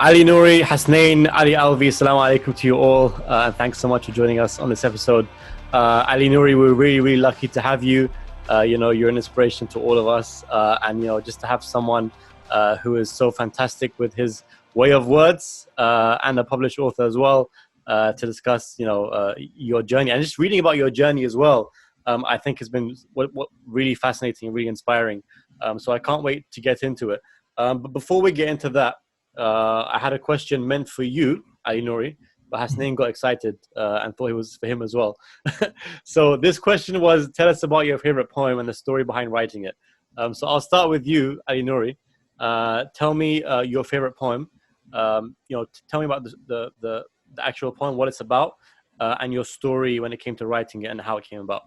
Ali Nuri, Hasnain, Ali, Alvi, assalamu alaikum to you all. And thanks so much for joining us on this episode. Ali Nuri, we're really lucky to have you. You're an inspiration to all of us. And just to have someone who is so fantastic with his way of words and a published author as well to discuss, your journey. And just reading about your journey as well, I think has been what really fascinating and really inspiring. So I can't wait to get into it. But before we get into that, I had a question meant for you, Ali Nuri, but Hasnain got excited and thought it was for him as well. So this question was, tell us about your favorite poem and the story behind writing it. So I'll start with you, Ali Nuri. Tell me your favorite poem. Tell me about the actual poem, what it's about, and your story when it came to writing it and how it came about.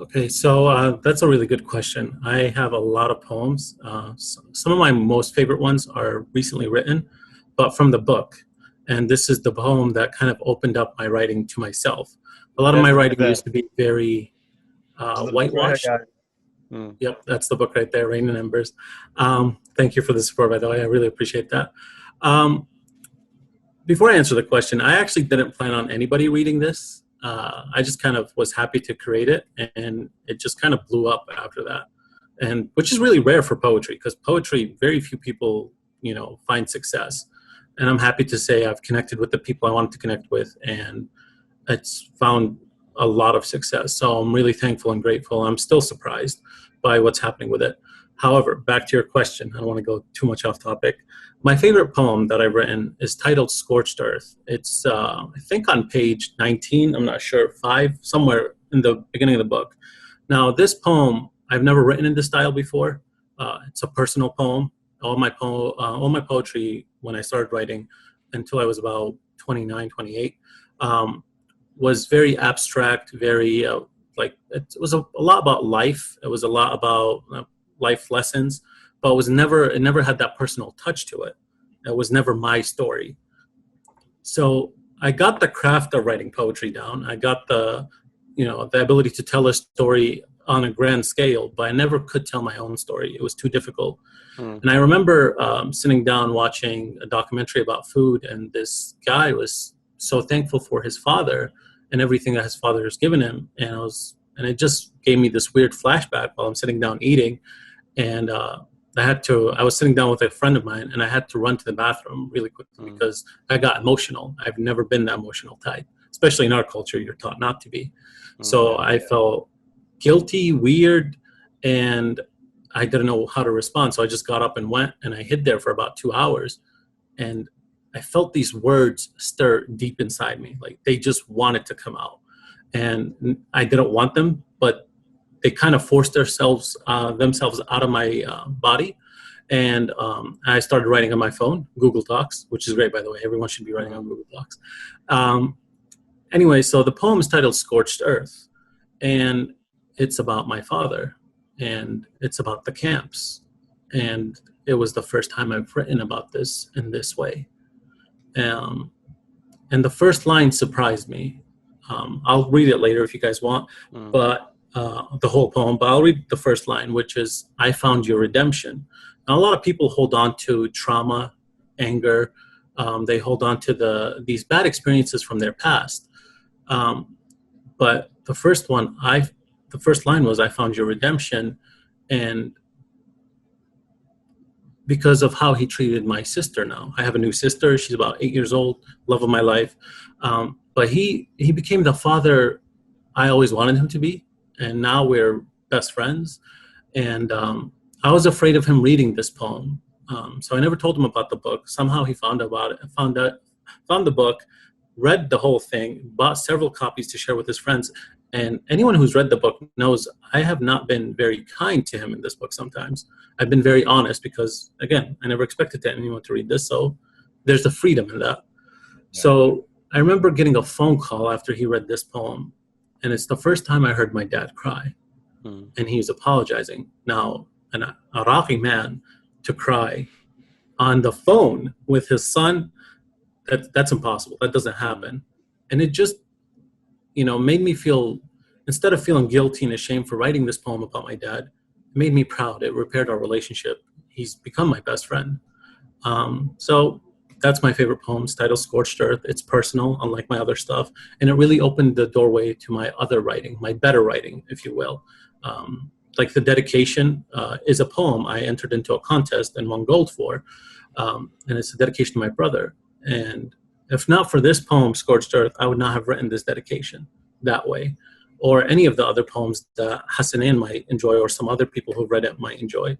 Okay, so that's a really good question. I have a lot of poems. Some of my most favorite ones are recently written, but from the book. And this is the poem that kind of opened up my writing to myself. A lot of my writing used to be very whitewashed. Yep, that's the book right there, Rain and Embers. Thank you for the support, by the way. I really appreciate that. Before I answer the question, I actually didn't plan on anybody reading this. I just kind of was happy to create it, and it just kind of blew up after that. And which is really rare for poetry, because poetry, very few people, find success. And I'm happy to say I've connected with the people I wanted to connect with, and it's found a lot of success. So I'm really thankful and grateful. I'm still surprised by what's happening with it. However, back to your question, I don't want to go too much off topic. My favorite poem that I've written is titled Scorched Earth. It's, I think on page 19, I'm not sure, 5, somewhere in the beginning of the book. Now, this poem, I've never written in this style before. It's a personal poem. All my poetry, when I started writing, until I was about 29, 28, was very abstract, very, it was a lot about life. It was a lot about life lessons, but it never had that personal touch to it. It was never my story. So I got the craft of writing poetry down. I got the ability to tell a story on a grand scale, but I never could tell my own story. It was too difficult. And I remember sitting down watching a documentary about food, and this guy was so thankful for his father and everything that his father has given him. And it just gave me this weird flashback while I'm sitting down eating. And I was sitting down with a friend of mine, and I had to run to the bathroom really quickly because I got emotional. I've never been that emotional type, especially in our culture. You're taught not to be. So I felt guilty, weird, and I didn't know how to respond. So I just got up and went, and I hid there for about 2 hours. And I felt these words stir deep inside me. Like they just wanted to come out. And I didn't want them, but they kind of forced themselves out of my body. And I started writing on my phone, Google Docs, which is great, by the way. Everyone should be writing on Google Docs. Anyway, so the poem is titled Scorched Earth. And it's about my father. And it's about the camps. And it was the first time I've written about this in this way. And the first line surprised me. I'll read it later if you guys want, but the whole poem, but I'll read the first line, which is, I found your redemption. Now, a lot of people hold on to trauma, anger. They hold on to these bad experiences from their past. But the first line was, I found your redemption. And because of how he treated my sister now. I have a new sister. She's about 8 years old, love of my life. But he became the father I always wanted him to be. And now we're best friends. And I was afraid of him reading this poem. So I never told him about the book. Somehow he found the book, read the whole thing, bought several copies to share with his friends. And anyone who's read the book knows I have not been very kind to him in this book sometimes. I've been very honest because, again, I never expected anyone to read this. So there's the freedom in that. Yeah. So I remember getting a phone call after he read this poem. And it's the first time I heard my dad cry. And he was apologizing. Now, an Iraqi man to cry on the phone with his son, that's impossible. That doesn't happen. And it just, made me feel, instead of feeling guilty and ashamed for writing this poem about my dad, it made me proud. It repaired our relationship. He's become my best friend. So that's my favorite poem. It's titled Scorched Earth. It's personal, unlike my other stuff. And it really opened the doorway to my other writing, my better writing, if you will. Like the dedication is a poem I entered into a contest and won gold for. And it's a dedication to my brother. And if not for this poem, Scorched Earth, I would not have written this dedication that way, or any of the other poems that Hasnain might enjoy, or some other people who read it might enjoy.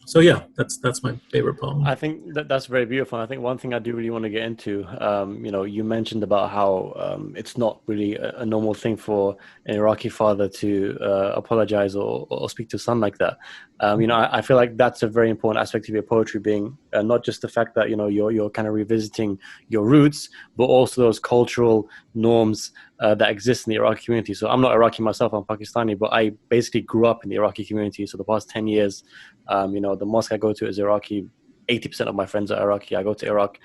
So yeah, that's my favorite poem. I think that's very beautiful. I think one thing I do really want to get into, you mentioned about how it's not really a normal thing for an Iraqi father to apologize or speak to a son like that. I feel like that's a very important aspect of your poetry, being not just the fact that you're kind of revisiting your roots, but also those cultural norms that exist in the Iraqi community. So I'm not Iraqi myself, I'm Pakistani, but I basically grew up in the Iraqi community. So the past 10 years, the mosque I go to is Iraqi. 80% of my friends are Iraqi. I go to Iraq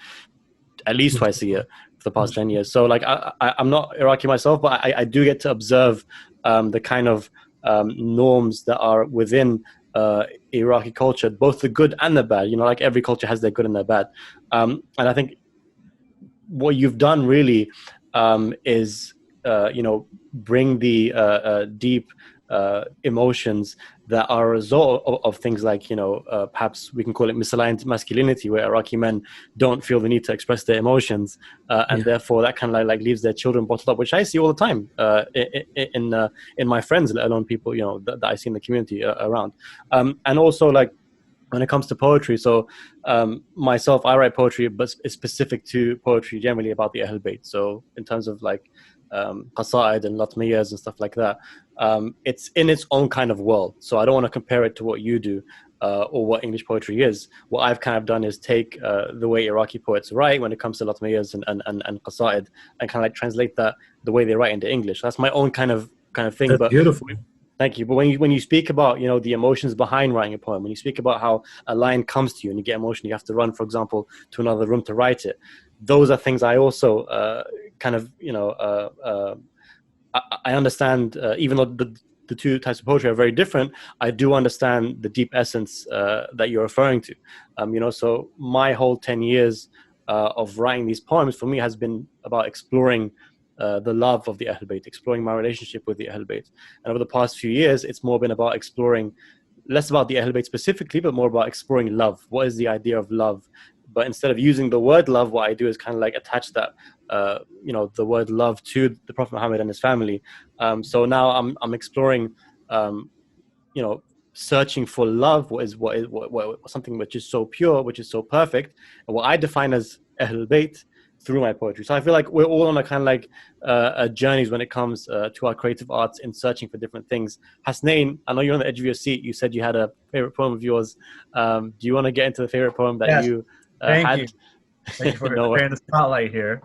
at least twice a year for the past 10 years. So like I'm not Iraqi myself, but I do get to observe the kind of norms that are within Iraqi culture, both the good and the bad. Like every culture has their good and their bad. And I think what you've done really is bring the deep emotions that are a result of things like perhaps we can call it misaligned masculinity, where Iraqi men don't feel the need to express their emotions, and therefore that kind of like leaves their children bottled up, which I see all the time in my friends, let alone people that I see in the community around. And also, like, when it comes to poetry, so myself, I write poetry, but it's specific to poetry generally about the Ahl Bayt. So in terms of like qasaid and latmiyas and stuff like that, it's in its own kind of world. So I don't want to compare it to what you do or what English poetry is. What I've kind of done is take the way Iraqi poets write when it comes to latmiyas and qasaid, and kind of like translate that the way they write into English. That's my own kind of thing. That's but beautiful. Thank you. But when you speak about the emotions behind writing a poem, when you speak about how a line comes to you and you get emotional, you have to run, for example, to another room to write it. Those are things I also I understand. Even though the two types of poetry are very different, I do understand the deep essence that you're referring to. So my whole 10 years of writing these poems for me has been about exploring the love of the Ahl Bayt, exploring my relationship with the Ahl Bayt. And over the past few years, it's more been about exploring, less about the Ahl Bayt specifically, but more about exploring love. What is the idea of love? But instead of using the word love, what I do is kind of like attach that, the word love to the Prophet Muhammad and his family. So now I'm exploring, searching for love. What is something which is so pure, which is so perfect, and what I define as Ahl Bayt through my poetry. So I feel like we're all on a kind of like journeys when it comes to our creative arts in searching for different things. Hasnain, I know you're on the edge of your seat. You said you had a favorite poem of yours. Do you want to get into the favorite poem that you had? You. Thank you for No sharing the spotlight here.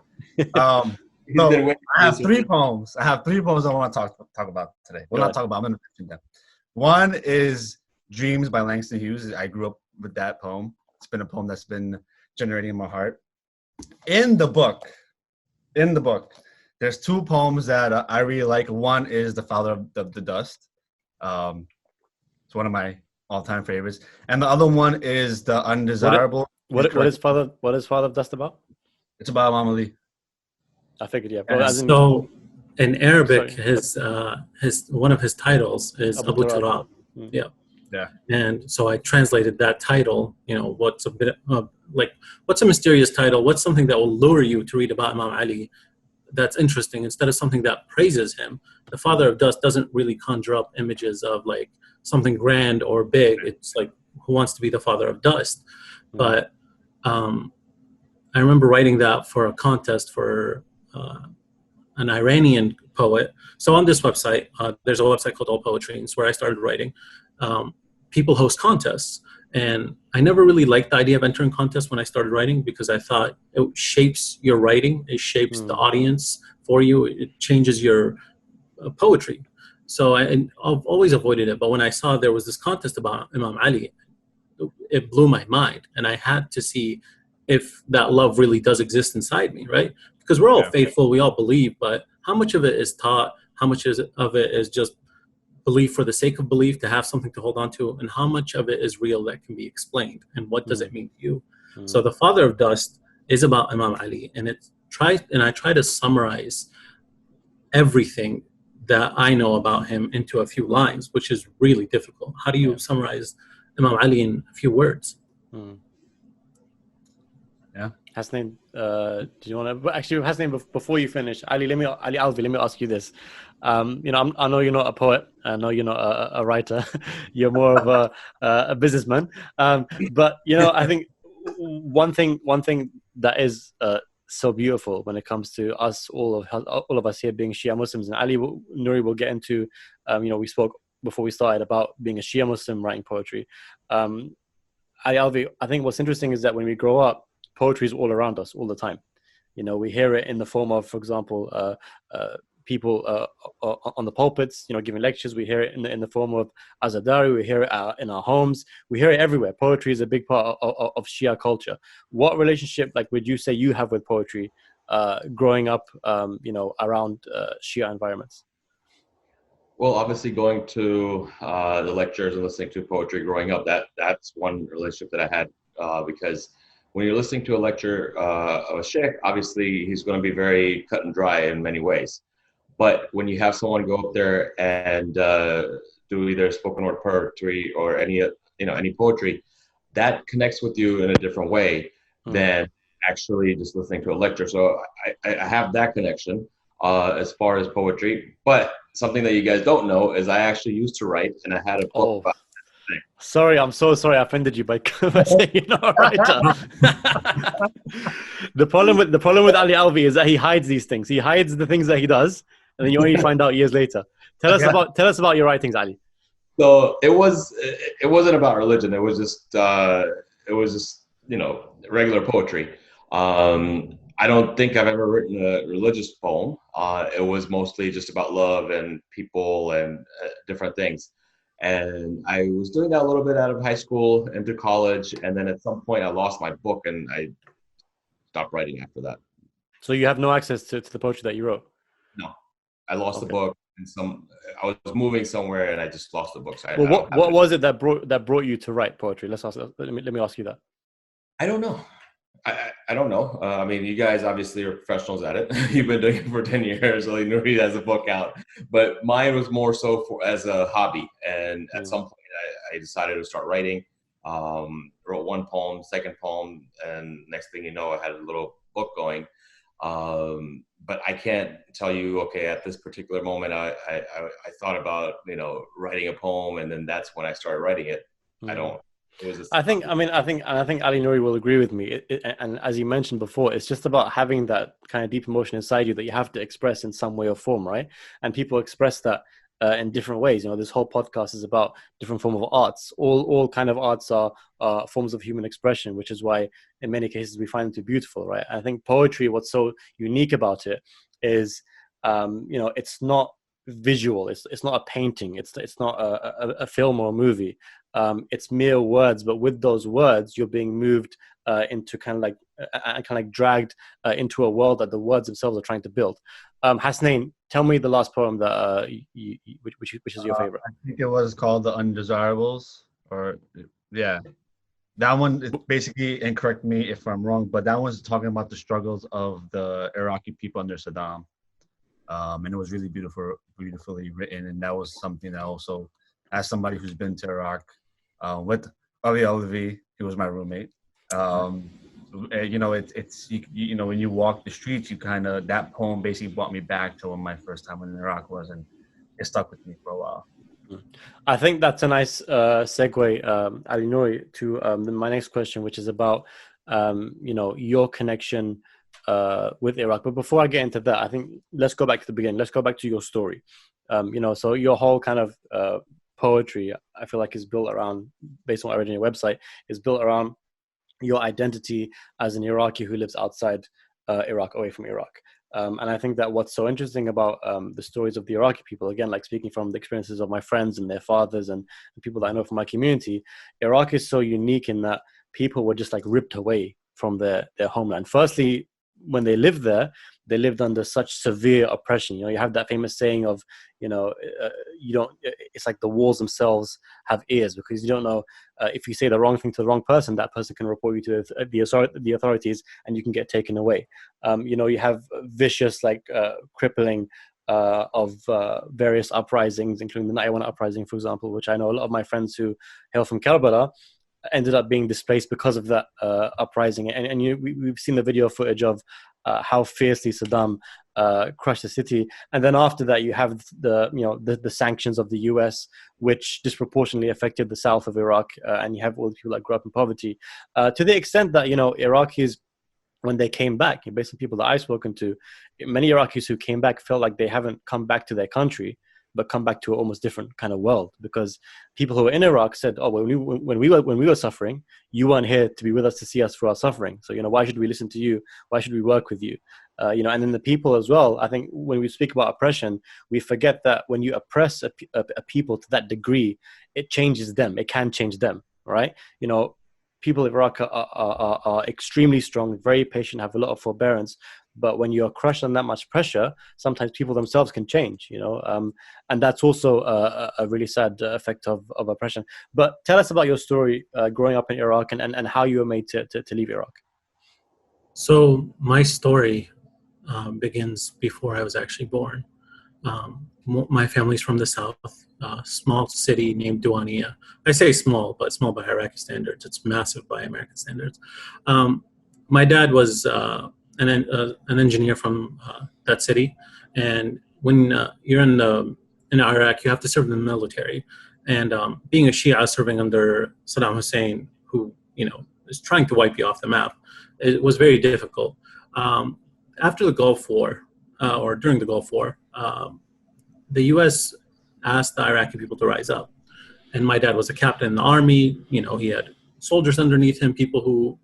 So I have three poems. I want to talk about today. Well, not talk about. I'm going to mention them. One is Dreams by Langston Hughes. I grew up with that poem. It's been a poem that's been generating in my heart. In the book, there's two poems that I really like. One is The Father of the Dust. It's one of my all-time favorites. And the other one is The Undesirable. What is Father of Dust about? It's about Imam Ali. I figured, yeah. Well, so in Arabic, his one of his titles is Abu Turab. Yeah. Yeah. And so I translated that title, what's a bit what's a mysterious title? What's something that will lure you to read about Imam Ali that's interesting, instead of something that praises him? The Father of Dust doesn't really conjure up images of like something grand or big. It's like, who wants to be the Father of Dust? But I remember writing that for a contest for an Iranian poet. So on this website, there's a website called All Poetry, and it's where I started writing. People host contests, and I never really liked the idea of entering contests when I started writing, because I thought it shapes your writing, it shapes the audience for you, it changes your poetry. So I've always avoided it. But when I saw there was this contest about Imam Ali, it blew my mind, and I had to see if that love really does exist inside me, right? Because we're all faithful, we all believe, but how much of it is taught? How much of it is just belief for the sake of belief, to have something to hold on to, and how much of it is real that can be explained, and what does it mean to you? So The Father of Dust is about Imam Ali, and I try to summarize everything that I know about him into a few lines, which is really difficult. How do you summarize Imam Ali in a few words? Yeah. Hasnain, do you want to? Actually, Hasnain, before you finish, Alvi, let me ask you this. I know you're not a poet. I know you're not a writer. You're more of a businessman. But I think one thing that is so beautiful when it comes to us, all of us here being Shia Muslims, and Nuri will get into. We spoke before we started about being a Shia Muslim writing poetry. Alvi, I think what's interesting is that when we grow up, poetry is all around us all the time. We hear it in the form of, for example, people on the pulpits, giving lectures. We hear it in the form of azadari. We hear it in our homes. We hear it everywhere. Poetry is a big part of Shia culture. What relationship, would you say you have with poetry, growing up, around Shia environments? Well, obviously going to the lectures and listening to poetry growing up, that's one relationship that I had, because when you're listening to a lecture of a sheikh, obviously he's going to be very cut and dry in many ways. But when you have someone go up there and do either spoken word poetry or any poetry, that connects with you in a different way than actually just listening to a lecture. So I have that connection as far as poetry. But something that you guys don't know is I actually used to write, and I had a book about this thing. Sorry, I'm so sorry I offended you by saying you're not a writer. The problem with Ali Alvi is that he hides these things. He hides the things that he does, and then you only find out years later. Tell us about your writings, Ali. So it wasn't about religion. It was just regular poetry. I don't think I've ever written a religious poem. It was mostly just about love and people and different things. And I was doing that a little bit out of high school into college. And then at some point I lost my book and I stopped writing after that. So you have no access to the poetry that you wrote? No, I lost the book. I was moving somewhere and I just lost the book. So what was it that brought you to write poetry? Let me ask you that. I don't know. I don't know. I mean, you guys obviously are professionals at it. You've been doing it for 10 years. So Nuri has a book out. But mine was more so as a hobby. And at some point, I decided to start writing. Wrote one poem, second poem, and next thing you know, I had a little book going. But I can't tell you, okay, at this particular moment, I thought about, writing a poem, and then that's when I started writing it. I don't. I think Ali Nuri will agree with me. And as you mentioned before, it's just about having that kind of deep emotion inside you that you have to express in some way or form, right? And people express that in different ways. This whole podcast is about different forms of arts. All kind of arts are forms of human expression, which is why in many cases we find them to be beautiful, right? I think poetry, what's so unique about it is, it's not visual. It's not a painting. It's not a film or a movie. It's mere words, but with those words, you're being moved into kind of like dragged into a world that the words themselves are trying to build. Hasnain, tell me the last poem that which is your favorite. I think it was called The Undesirables, that one is basically, and correct me if I'm wrong, but that one's talking about the struggles of the Iraqi people under Saddam. And it was really beautifully written. And that was something that also, as somebody who's been to Iraq with Alvi, he was my roommate. It's when you walk the streets, that poem basically brought me back to when my first time in Iraq was, and it stuck with me for a while. I think that's a nice segue, Ali Nuri, to my next question, which is about your connection with Iraq. But before I get into that, I think let's go back to the beginning. Let's go back to your story. So your whole kind of poetry, I feel like, is built around, based on what I read on your website, is built around your identity as an Iraqi who lives outside Iraq, away from Iraq. And I think that what's so interesting about the stories of the Iraqi people, again, like speaking from the experiences of my friends and their fathers and people that I know from my community, Iraq is so unique in that people were just like ripped away from their homeland. Firstly, when they lived there, they lived under such severe oppression. You have that famous saying of, you don't, it's like the walls themselves have ears, because you don't know if you say the wrong thing to the wrong person, that person can report you to the authorities and you can get taken away. You have vicious, crippling of various uprisings, including the 91 uprising, for example, which I know a lot of my friends who hail from Karbala ended up being displaced because of that uprising. And we've seen the video footage of how fiercely Saddam crushed the city. And then after that, you have the sanctions of the US, which disproportionately affected the south of Iraq. And you have all the people that grew up in poverty. To the extent that, Iraqis, when they came back, based on people that I've spoken to, many Iraqis who came back felt like they haven't come back to their country, but come back to an almost different kind of world, because people who were in Iraq said, "Oh, when we were suffering, you weren't here to be with us to see us through our suffering. So why should we listen to you? Why should we work with you?" And then the people as well. I think when we speak about oppression, we forget that when you oppress a people to that degree, it changes them. It can change them, right? People of Iraq are extremely strong, very patient, have a lot of forbearance. But when you're crushed on that much pressure, sometimes people themselves can change, and that's also a really sad effect of oppression. But tell us about your story growing up in Iraq and how you were made to leave Iraq. So my story begins before I was actually born. My family's from the south, a small city named Diwania. I say small, but small by Iraqi standards. It's massive by American standards. My dad was an engineer from that city, and when you're in Iraq, you have to serve in the military. And being a Shia serving under Saddam Hussein, who is trying to wipe you off the map, it was very difficult. After the Gulf War, or during the Gulf War, the U.S. asked the Iraqi people to rise up. And my dad was a captain in the army. He had soldiers underneath him, people who,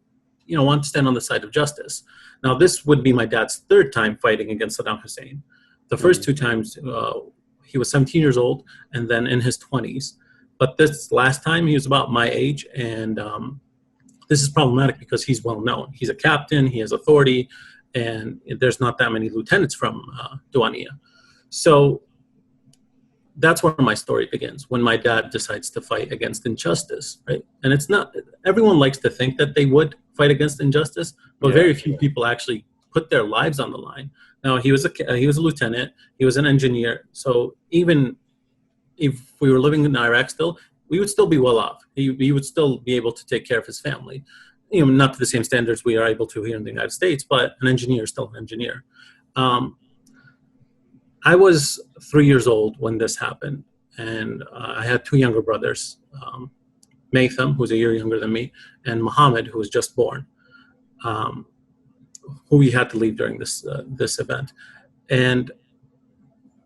want to stand on the side of justice. Now, this would be my dad's third time fighting against Saddam Hussein. The first two times, he was 17 years old and then in his 20s. But this last time, he was about my age. And this is problematic because he's well known. He's a captain, he has authority, and there's not that many lieutenants from Diwania. So that's where my story begins, when my dad decides to fight against injustice, right? And it's not, everyone likes to think that they would fight against injustice, but very few people actually put their lives on the line. Now, he was a lieutenant, he was an engineer, so even if we were living in Iraq still, we would still be well off. He would still be able to take care of his family. Not to the same standards we are able to here in the United States, but an engineer is still an engineer. I was 3 years old when this happened, and I had two younger brothers, Matham, who's a year younger than me, and Muhammad, who was just born, who we had to leave during this event. And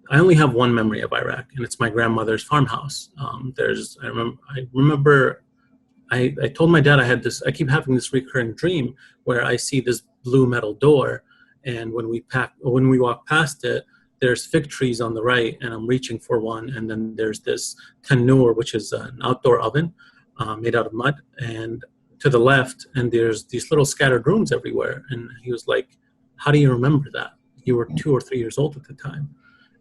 I only have one memory of Iraq, and it's my grandmother's farmhouse. I remember I told my dad I keep having this recurring dream where I see this blue metal door, and when we walk past it, there's fig trees on the right, and I'm reaching for one, and then there's this tanur, which is an outdoor oven made out of mud, and to the left, and there's these little scattered rooms everywhere. And he was like, "How do you remember that? You were 2 or 3 years old at the time."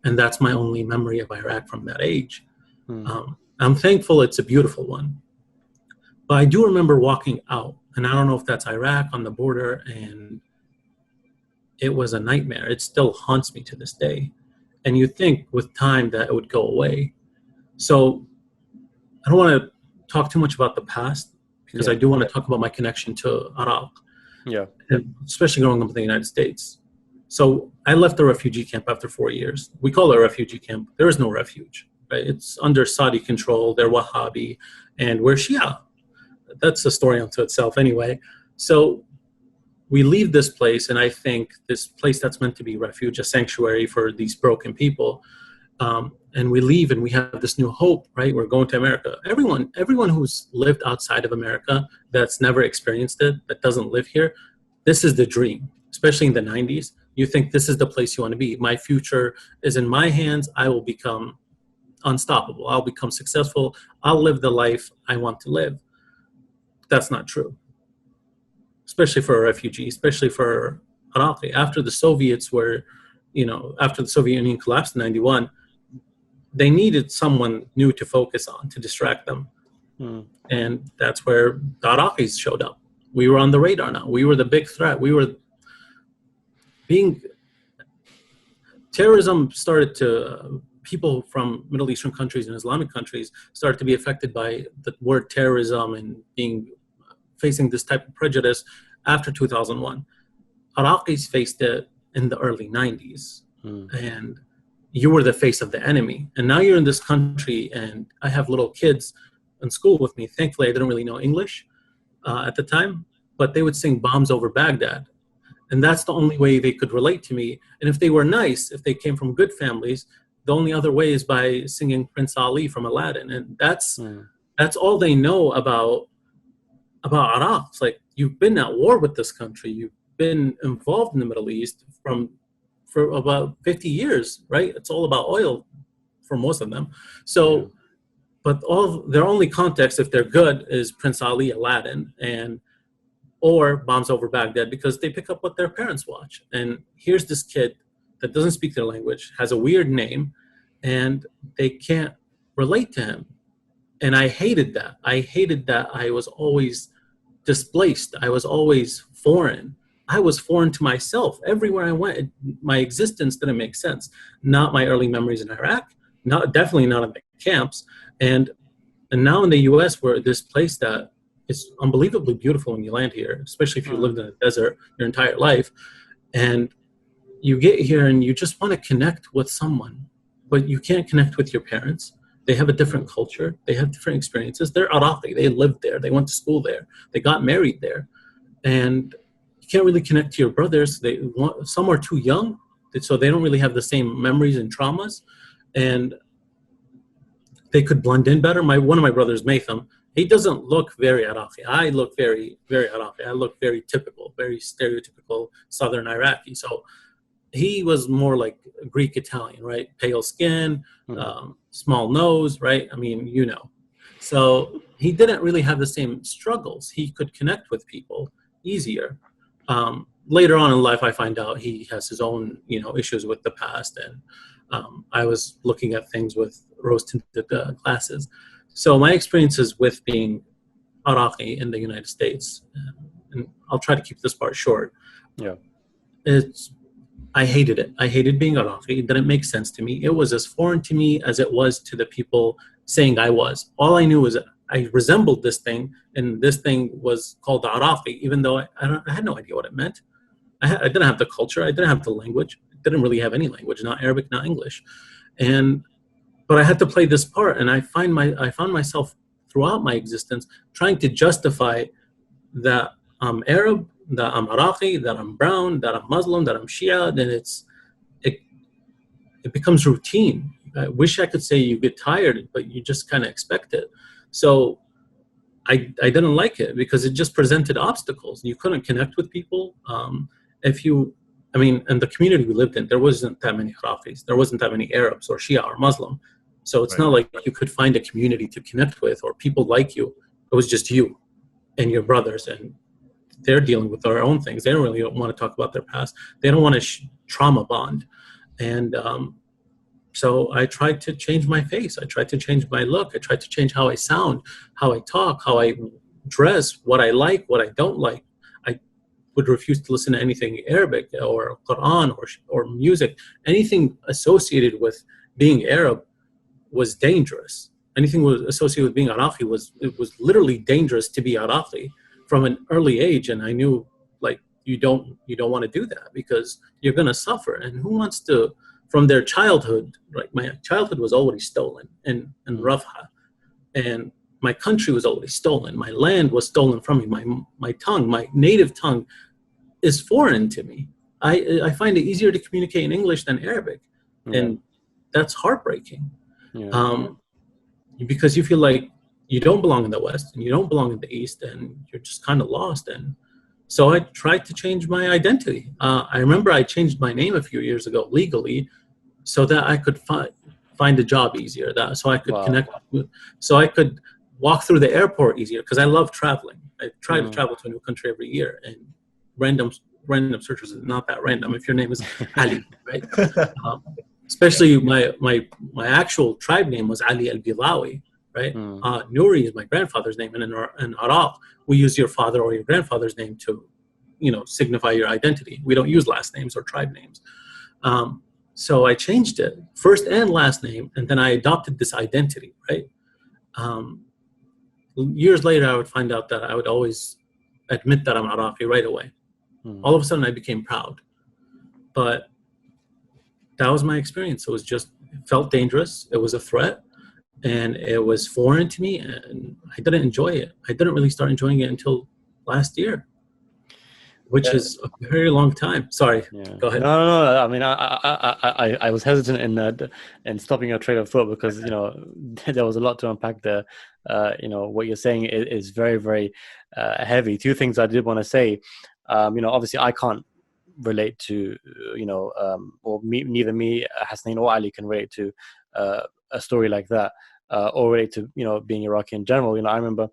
And that's my only memory of Iraq from that age. I'm thankful it's a beautiful one. But I do remember walking out, and I don't know if that's Iraq on the border, and it was a nightmare. It still haunts me to this day. And you think with time that it would go away. So I don't want to talk too much about the past, because I do want to talk about my connection to Iraq. And especially growing up in the United States. So I left the refugee camp after 4 years. We call it a refugee camp. There is no refuge, right? It's under Saudi control. They're Wahhabi, and we're Shia. That's a story unto itself anyway. So we leave this place, and I think this place that's meant to be refuge, a sanctuary for these broken people, and we leave and we have this new hope, right? We're going to America. Everyone who's lived outside of America, that's never experienced it, that doesn't live here, this is the dream, especially in the 90s. You think this is the place you want to be. My future is in my hands. I will become unstoppable. I'll become successful. I'll live the life I want to live. That's not true. Especially for a refugee, especially for Iraqi. After the Soviets were, after the Soviet Union collapsed in 91, they needed someone new to focus on, to distract them. And that's where the Iraqis showed up. We were on the radar now. We were the big threat. We were terrorism started to, people from Middle Eastern countries and Islamic countries started to be affected by the word terrorism and facing this type of prejudice after 2001. Iraqis faced it in the early 90s. And you were the face of the enemy. And now you're in this country, and I have little kids in school with me. Thankfully, I didn't really know English at the time, but they would sing Bombs Over Baghdad. And that's the only way they could relate to me. And if they were nice, if they came from good families, the only other way is by singing Prince Ali from Aladdin. And that's all they know about Iraq. It's like, you've been at war with this country. You've been involved in the Middle East for about 50 years, right? It's all about oil for most of them. So, but their only context, if they're good, is Prince Ali, Aladdin, or Bombs Over Baghdad, because they pick up what their parents watch. And here's this kid that doesn't speak their language, has a weird name, and they can't relate to him. And I hated that. I hated that I was always displaced. I was always foreign. I was foreign to myself. Everywhere I went, my existence didn't make sense. Not my early memories in Iraq, definitely not in the camps. And now in the US, we're this place that is unbelievably beautiful when you land here, especially if you lived in a desert your entire life. And you get here and you just want to connect with someone, but you can't connect with your parents. They have a different culture. They have different experiences. They're Iraqi. They lived there. They went to school there. They got married there. And you can't really connect to your brothers. Some are too young, so they don't really have the same memories and traumas. And they could blend in better. One of my brothers, Matham, he doesn't look very Iraqi. I look very, very Iraqi. I look very typical, very stereotypical Southern Iraqi. So he was more like Greek Italian, right? Pale skin, small nose, right? I mean, So he didn't really have the same struggles. He could connect with people easier. Later on in life, I find out he has his own, issues with the past. And I was looking at things with rose-tinted glasses. So my experiences with being Iraqi in the United States, and I'll try to keep this part short. I hated it. I hated being Iraqi. It didn't make sense to me. It was as foreign to me as it was to the people saying I was. All I knew was that I resembled this thing, and this thing was called the Iraqi, even though I had no idea what it meant. I didn't have the culture. I didn't have the language. I didn't really have any language, not Arabic, not English. But I had to play this part, and I found myself throughout my existence trying to justify that I'm Arab, that I'm Iraqi, that I'm brown, that I'm Muslim, that I'm Shia. Then it becomes routine. I wish I could say you get tired, but you just kind of expect it. So I didn't like it because it just presented obstacles. You couldn't connect with people. In the community we lived in, there wasn't that many Iraqis. There wasn't that many Arabs or Shia or Muslim. So it's not like you could find a community to connect with or people like you. It was just you and your brothers, and they're dealing with their own things. They don't really want to talk about their past. They don't want to trauma bond. And so I tried to change my face. I tried to change my look. I tried to change how I sound, how I talk, how I dress, what I like, what I don't like. I would refuse to listen to anything Arabic or Quran or music. Anything associated with being Arab was dangerous. Anything was associated with being Iraqi was literally dangerous to be Iraqi from an early age. And I knew, like, you don't want to do that because you're going to suffer. And who wants to, from their childhood, like my childhood was already stolen in Rafah, and my country was already stolen. My land was stolen from me. My tongue, my native tongue is foreign to me. I find it easier to communicate in English than Arabic. And that's heartbreaking. Because you feel like you don't belong in the West and you don't belong in the East, and you're just kind of lost. And so I tried to change my identity. I remember I changed my name a few years ago legally so that I could find a job easier, so I could connect with, so I could walk through the airport easier, because I love traveling. I try to travel to a new country every year, and random random search was not that random if your name is Ali, right? Especially my actual tribe name was Ali al-Bilawi, right? Nuri is my grandfather's name, and in Arab, we use your father or your grandfather's name to, signify your identity. We don't use last names or tribe names. So I changed it, first and last name, and then I adopted this identity, right? Years later, I would find out that I would always admit that I'm Iraqi right away. All of a sudden, I became proud. But that was my experience. It felt dangerous. It was a threat, and it was foreign to me, and I didn't enjoy it. I didn't really start enjoying it until last year, which is a very long time. Sorry, go ahead. No. I mean, I was hesitant in stopping your train of thought because there was a lot to unpack there. What you're saying is very, very heavy. Two things I did want to say. Obviously, I can't relate to neither me, Hasnain, or Ali can relate to a story like that, or relate to being Iraqi in general. I remember.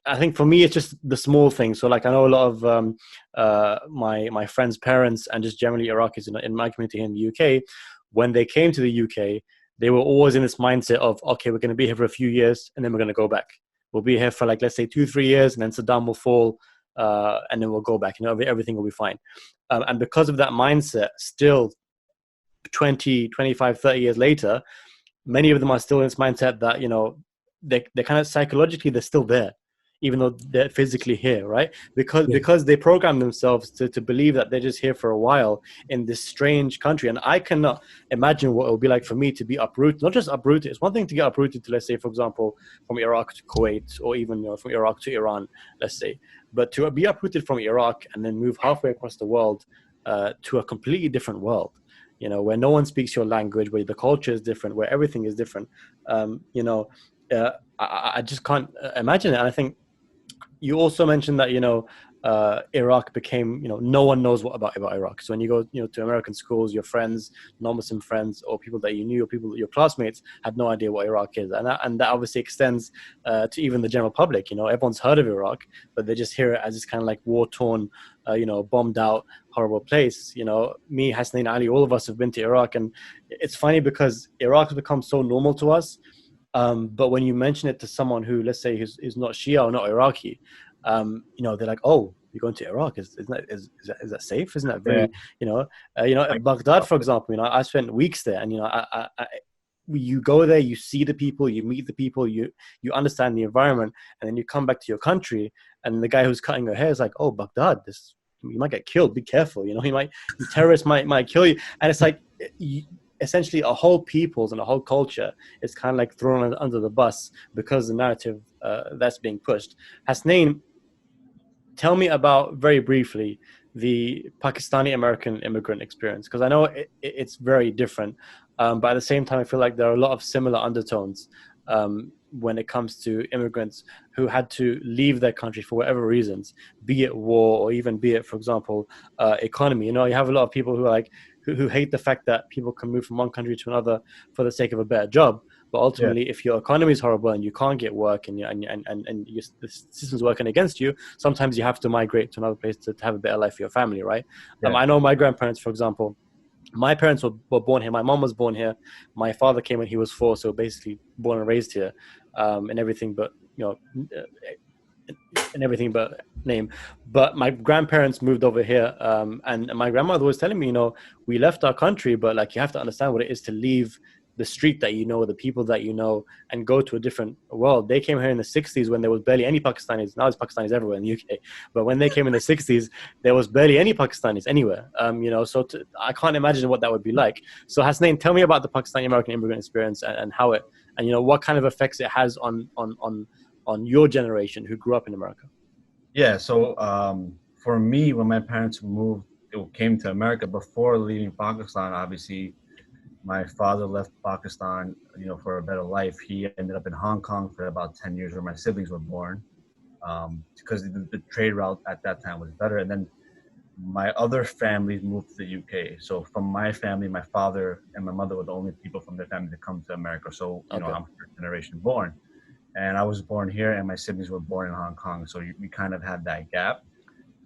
I think for me, it's just the small things. So, like, I know a lot of my friends' parents and just generally Iraqis in my community here in the UK, when they came to the UK, they were always in this mindset of, okay, we're going to be here for a few years and then we're going to go back. We'll be here for, like, let's say 2-3 years, and then Saddam will fall, and then we'll go back. Everything will be fine. And because of that mindset, still 20, 25, 30 years later, many of them are still in this mindset that, they're kind of psychologically, they're still there, even though they're physically here, right? Because they program themselves to believe that they're just here for a while in this strange country. And I cannot imagine what it would be like for me to be uprooted. Not just uprooted. It's one thing to get uprooted to, let's say, for example, from Iraq to Kuwait, or even from Iraq to Iran, let's say. But to be uprooted from Iraq and then move halfway across the world to a completely different world, where no one speaks your language, where the culture is different, where everything is different, I just can't imagine it. And I think you also mentioned that Iraq became no one knows what about Iraq. So when you go to American schools, your friends, non-Muslim friends, or people that you knew, or your classmates had no idea what Iraq is, and that obviously extends to even the general public. Everyone's heard of Iraq, but they just hear it as this kind of like war-torn, bombed out, horrible place. Me, Hasnain and Ali, all of us have been to Iraq, and it's funny because Iraq has become so normal to us. But when you mention it to someone who, let's say, is not Shia or not Iraqi, they're like, "Oh, you're going to Iraq? Is that safe? Isn't that very, Baghdad, for example? I spent weeks there, and you go there, you see the people, you meet the people, you understand the environment, and then you come back to your country, and the guy who's cutting your hair is like, "Oh, Baghdad, you might get killed. Be careful. The terrorists might kill you," and it's like. Essentially, a whole peoples and a whole culture is kind of like thrown under the bus because the narrative that's being pushed. Hasnain, tell me about, very briefly, the Pakistani American immigrant experience, because I know it's very different, but at the same time, I feel like there are a lot of similar undertones when it comes to immigrants who had to leave their country for whatever reasons, be it war or even be it, for example, economy. You have a lot of people who are like, who hate the fact that people can move from one country to another for the sake of a better job. But ultimately, if your economy is horrible and you can't get work and the system's working against you, sometimes you have to migrate to another place to have a better life for your family, right? I know my grandparents, for example, my parents were born here. My mom was born here. My father came when he was 4, so basically born and raised here, and everything but, and everything but name. But my grandparents moved over here, and my grandmother was telling me, we left our country, but like, you have to understand what it is to leave the street that the people that and go to a different world. They came here in the 60s when there was barely any Pakistanis. Now there's Pakistanis everywhere in the UK, but when they came in the 60s, there was barely any Pakistanis anywhere. So I can't imagine what that would be like. So Hasnain, tell me about the Pakistani American immigrant experience and how it, and what kind of effects it has on your generation who grew up in America. Yeah, so for me, when my parents came to America, before leaving Pakistan, obviously, my father left Pakistan, for a better life. He ended up in Hong Kong for about 10 years where my siblings were born, because the trade route at that time was better. And then my other families moved to the UK. So from my family, my father and my mother were the only people from their family to come to America. So, I'm first generation born. And I was born here and my siblings were born in Hong Kong. So we kind of had that gap.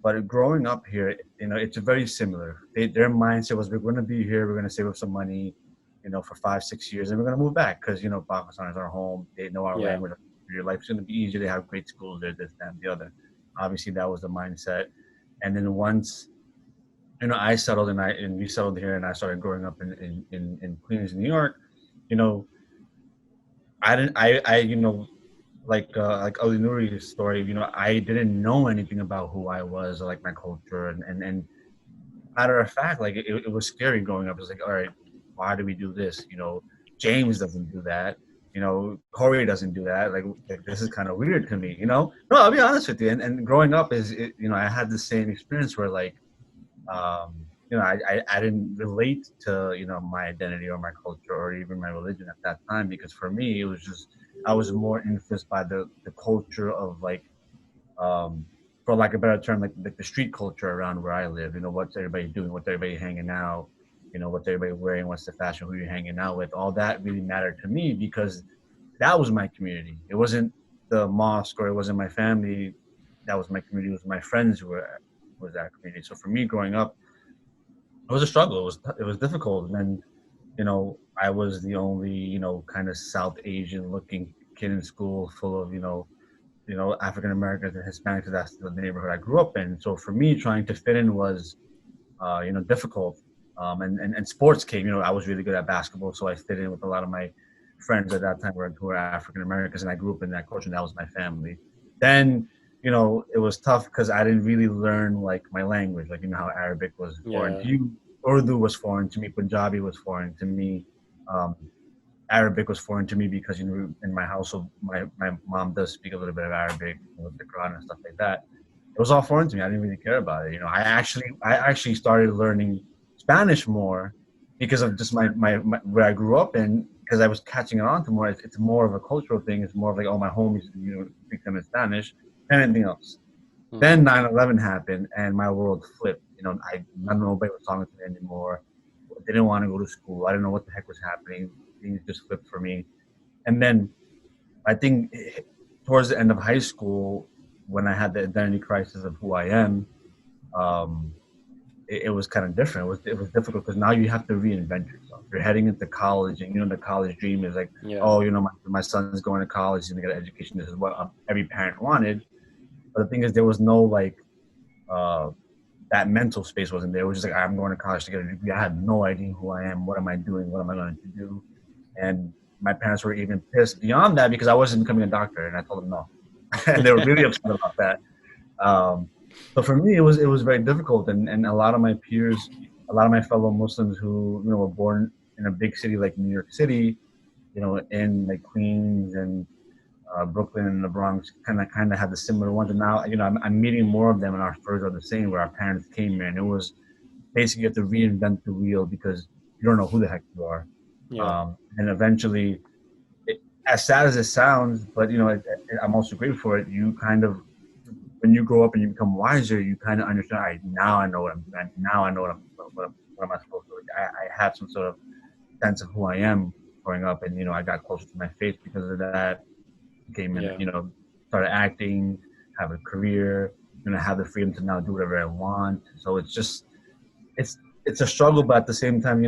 But growing up here, it's very similar. Their mindset was, we're going to be here, we're going to save up some money, for 5-6 years, and we're going to move back because, Pakistan is our home. They know our language. Your life's going to be easier. They have great schools there, this, that, and the other. Obviously, that was the mindset. And then once, I settled and we settled here, and I started growing up in Queens, New York, like Ali Nuri's story, I didn't know anything about who I was or like my culture. And matter of fact, like it was scary growing up. It was like, all right, why do we do this? James doesn't do that. Corey doesn't do that. Like this is kind of weird to me, No, I'll be honest with you. And growing up I had the same experience where like, I didn't relate to, my identity or my culture or even my religion at that time, because for me, it was just, I was more influenced by the culture of like, for lack of a better term, like the street culture around where I live. What's everybody doing? What's everybody hanging out? What's everybody wearing? What's the fashion? Who you're hanging out with? All that really mattered to me because that was my community. It wasn't the mosque or it wasn't my family. That was my community. It was my friends who was that community. So for me growing up, it was a struggle. It was difficult. And then, I was the only, kind of South Asian looking kid in school full of, African Americans and Hispanics. That's the neighborhood I grew up in. So for me, trying to fit in was, difficult. And sports came, I was really good at basketball. So I fit in with a lot of my friends at that time who were African Americans, and I grew up in that culture, and that was my family. Then, it was tough because I didn't really learn like my language, like how Arabic was foreign to you, Urdu was foreign to me, Punjabi was foreign to me, Arabic was foreign to me because in my household my mom does speak a little bit of Arabic, the Quran and stuff like that. It was all foreign to me. I didn't really care about it. I actually started learning Spanish more because of just my where I grew up in, because I was catching on to more. It's more of a cultural thing. It's more of like, my homies, speak them in Spanish and anything else. Mm-hmm. Then 9/11 happened and my world flipped. Nobody was talking to me anymore. I didn't want to go to school. I didn't know what the heck was happening. Things just flipped for me. And then I think towards the end of high school, when I had the identity crisis of who I am, it was kind of different. It was difficult because now you have to reinvent yourself. You're heading into college, and the college dream is like, my son's going to college, he's gonna get an education. This is what every parent wanted. But the thing is, there was no like that mental space wasn't there. It was just like, I'm going to college to get a degree. I had no idea who I am. What am I doing? What am I going to do? And my parents were even pissed beyond that because I wasn't becoming a doctor, and I told them no. And they were really upset about that. So for me, it was very difficult, and a lot of my peers, a lot of my fellow Muslims who were born in a big city like New York City, in like Queens and Brooklyn and the Bronx, kind of had the similar ones. And now I'm meeting more of them, and our stories are the same. Where our parents came here, and it was basically you have to reinvent the wheel because you don't know who the heck you are. Yeah. And eventually, as sad as it sounds, but I'm also grateful for it. You kind of, when you grow up and you become wiser, you kind of understand. All right, now I know what I'm doing. Now I know what am I supposed to do. I have some sort of sense of who I am growing up, and I got closer to my faith because of that. Came in, started acting, have a career, have the freedom to now do whatever I want. So it's just, it's a struggle, but at the same time,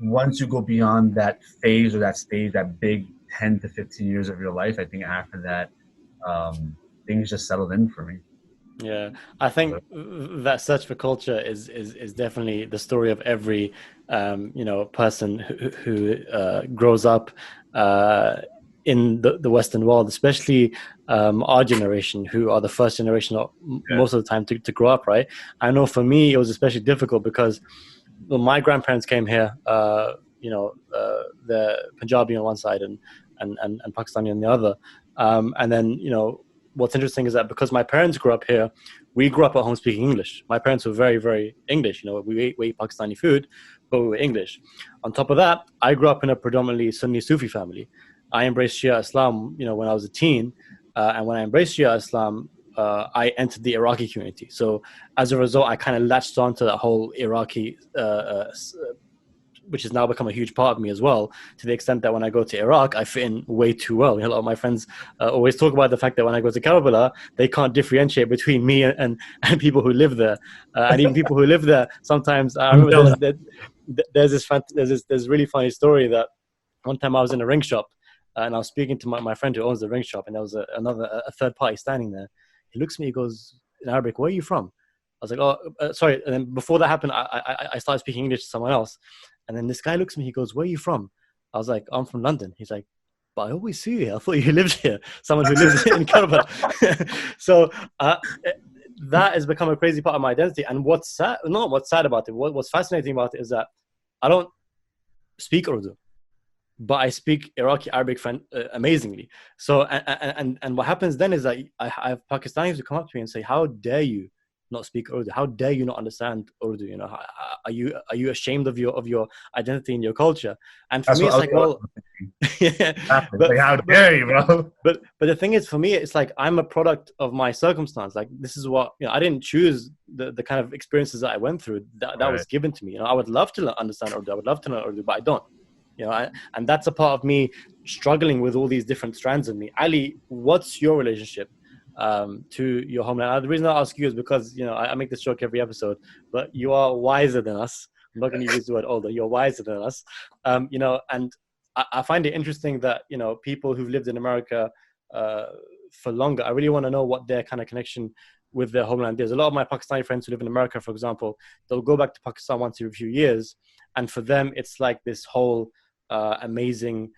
once you go beyond that phase or that stage, that big 10 to 15 years of your life, I think after that, things just settled in for me. Yeah, I think that search for culture is definitely the story of every person who grows up in the Western world, especially our generation, who are the first generation most of the time to grow up, right? I know for me it was especially difficult because my grandparents came here, the Punjabi on one side and Pakistani on the other, and then what's interesting is that because my parents grew up here, we grew up at home speaking English. My parents were very, very English. We ate Pakistani food, but we were English. On top of that, I grew up in a predominantly Sunni Sufi family. I embraced Shia Islam, when I was a teen. And when I embraced Shia Islam, I entered the Iraqi community. So as a result, I kind of latched onto that whole Iraqi which has now become a huge part of me as well, to the extent that when I go to Iraq, I fit in way too well. A lot of my friends always talk about the fact that when I go to Karbala, they can't differentiate between me and people who live there. And even people who live there, sometimes, I remember there's this really funny story that one time I was in a ring shop, and I was speaking to my friend who owns the ring shop, and there was a third party standing there. He looks at me, he goes in Arabic, "Where are you from?" I was like, "Oh, sorry." And then before that happened, I started speaking English to someone else. And then this guy looks at me, he goes, "Where are you from?" I was like, "I'm from London." He's like, "But I always see you here. I thought you lived here." Someone who lives in Karbala. So that has become a crazy part of my identity. And what's sad about it, what's fascinating about it is that I don't speak Urdu, but I speak Iraqi Arabic amazingly. So, and what happens then is that I have Pakistanis who come up to me and say, "How dare you not speak Urdu? How dare you not understand Urdu? You know, are you ashamed of your identity and your culture?" And for me, it's like, well, yeah, like, how dare you, bro? But the thing is, for me, it's like I'm a product of my circumstance. Like, this is what, you know, I didn't choose the kind of experiences that I went through. That was given to me. You know, I would love to understand Urdu. I would love to learn Urdu, but I don't. You know, and that's a part of me struggling with all these different strands of me. Ali, what's your relationship to your homeland? The reason I ask you is because, you know, I make this joke every episode, but you are wiser than us. I'm not going to use the word older. You're wiser than us. You know, and I find it interesting that, you know, people who've lived in America for longer, I really want to know what their kind of connection with their homeland is. A lot of my Pakistani friends who live in America, for example, they'll go back to Pakistan once every few years. And for them, it's like this whole amazing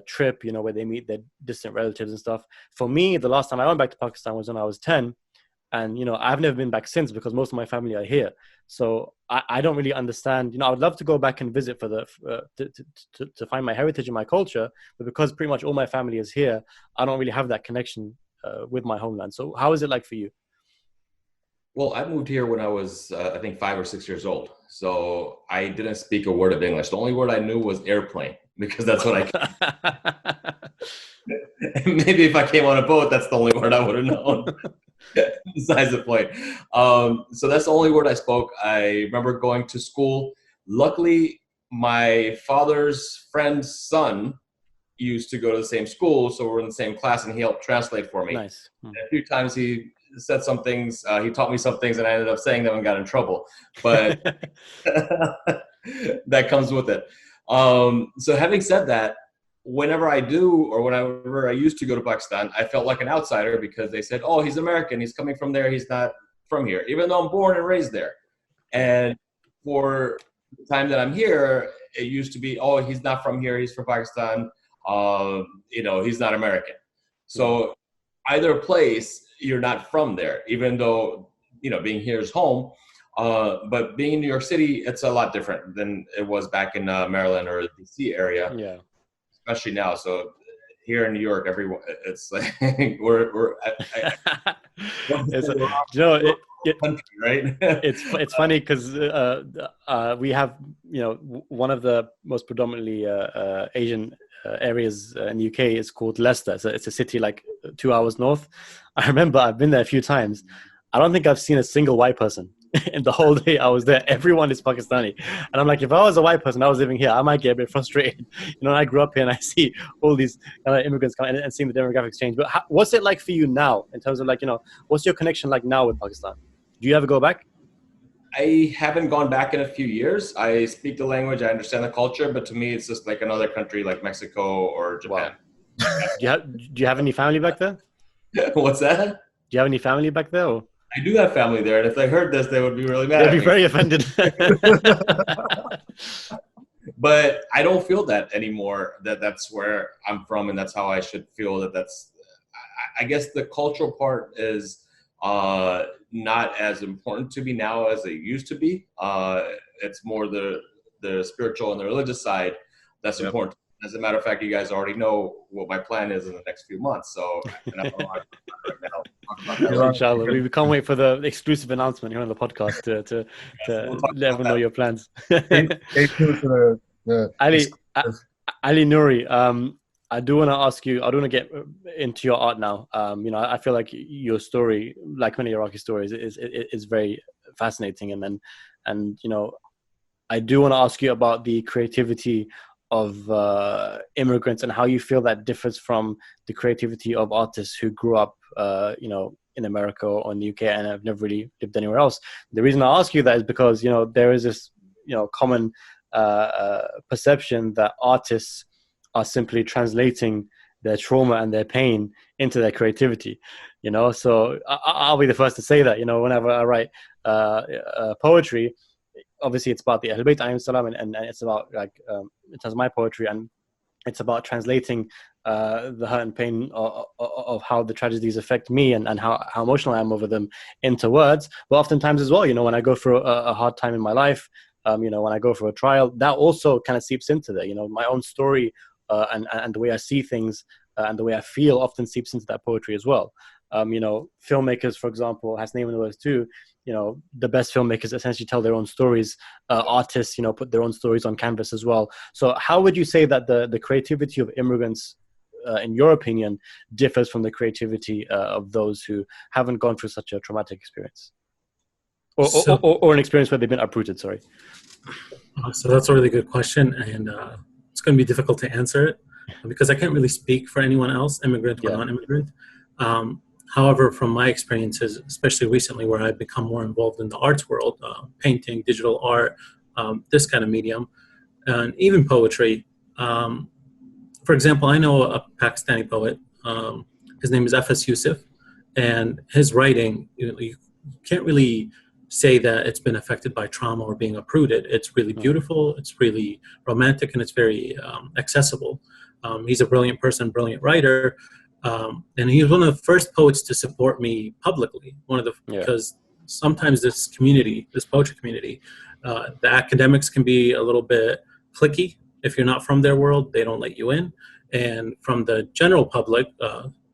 trip, you know, where they meet their distant relatives and stuff. For me, the last time I went back to Pakistan was when I was 10. And, you know, I've never been back since because most of my family are here. So I don't really understand. You know, I would love to go back and visit for to find my heritage and my culture. But because pretty much all my family is here, I don't really have that connection with my homeland. So how is it like for you? Well, I moved here when I was, I think, 5 or 6 years old. So I didn't speak a word of English. The only word I knew was airplane, because that's what I maybe if I came on a boat, that's the only word I would have known besides the plane. So that's the only word I spoke. I remember going to school. Luckily, my father's friend's son used to go to the same school, so we're in the same class, and he helped translate for me. Nice. And a few times he said some things, he taught me some things, and I ended up saying them and got in trouble. But that comes with it. So having said that, whenever I do, or whenever I used to go to Pakistan, I felt like an outsider because they said, "Oh, he's American. He's coming from there. He's not from here," even though I'm born and raised there. And for the time that I'm here, it used to be, "Oh, he's not from here. He's from Pakistan. You know, he's not American." So either place, you're not from there, even though, you know, being here is home. But being in New York City, it's a lot different than it was back in Maryland or the DC area. Yeah. Especially now. So here in New York, everyone, it's like we're you know, country, right? it's funny because we have, you know, one of the most predominantly Asian areas in the UK is called Leicester. So it's a city like 2 hours north. I remember I've been there a few times. I don't think I've seen a single white person in the whole day I was there. Everyone is Pakistani. And I'm like, if I was a white person, I was living here, I might get a bit frustrated. You know, I grew up here and I see all these immigrants come in and seeing the demographics change. But what's it like for you now in terms of, like, you know, what's your connection like now with Pakistan? Do you ever go back? I haven't gone back in a few years. I speak the language, I understand the culture, but to me, it's just like another country like Mexico or Japan. Wow. Do you have any family back there? What's that? Do you have any family back there? Or? I do have family there, and if they heard this, they would be really mad. They'd be very offended. But I don't feel that anymore, that's where I'm from, and that's how I should feel. That's I guess the cultural part is not as important to me now as it used to be. It's more the spiritual and the religious side that's important. As a matter of fact, you guys already know what my plan is in the next few months. So, and I don't know right now. Inshallah, we can't wait for the exclusive announcement here on the podcast to let everyone know your plans. Stay tuned to the Ali Nouri, I do want to ask you. I do want to get into your art now. You know, I feel like your story, like many Iraqi stories, is very fascinating, and you know, I do want to ask you about the creativity of immigrants and how you feel that differs from the creativity of artists who grew up, in America or in the UK and have never really lived anywhere else. The reason I ask you that is because, there is this, common perception that artists are simply translating their trauma and their pain into their creativity, so I'll be the first to say that, whenever I write poetry, obviously it's about the Ahlul Bayt alayhim salam, and it's about, like, in terms of my poetry, and it's about translating the hurt and pain of how the tragedies affect me and how emotional I am over them into words. But oftentimes as well, when I go through a hard time in my life, when I go for a trial, that also kind of seeps into there. My own story and the way I see things and the way I feel often seeps into that poetry as well. Filmmakers, for example, Hasnain and Ali too, the best filmmakers essentially tell their own stories. Artists, put their own stories on canvas as well. So how would you say that the creativity of immigrants, in your opinion, differs from the creativity of those who haven't gone through such a traumatic experience? Or an experience where they've been uprooted, sorry. So that's a really good question, and it's going to be difficult to answer it because I can't really speak for anyone else, immigrant or non-immigrant. However, from my experiences, especially recently where I've become more involved in the arts world, painting, digital art, this kind of medium, and even poetry. For example, I know a Pakistani poet. His name is F.S. Yusuf, and his writing, you can't really say that it's been affected by trauma or being uprooted. It's really beautiful, it's really romantic, and it's very accessible. He's a brilliant person, brilliant writer. And he was one of the first poets to support me publicly. Because sometimes this poetry community, the academics can be a little bit cliquey. If you're not from their world, they don't let you in. And from the general public,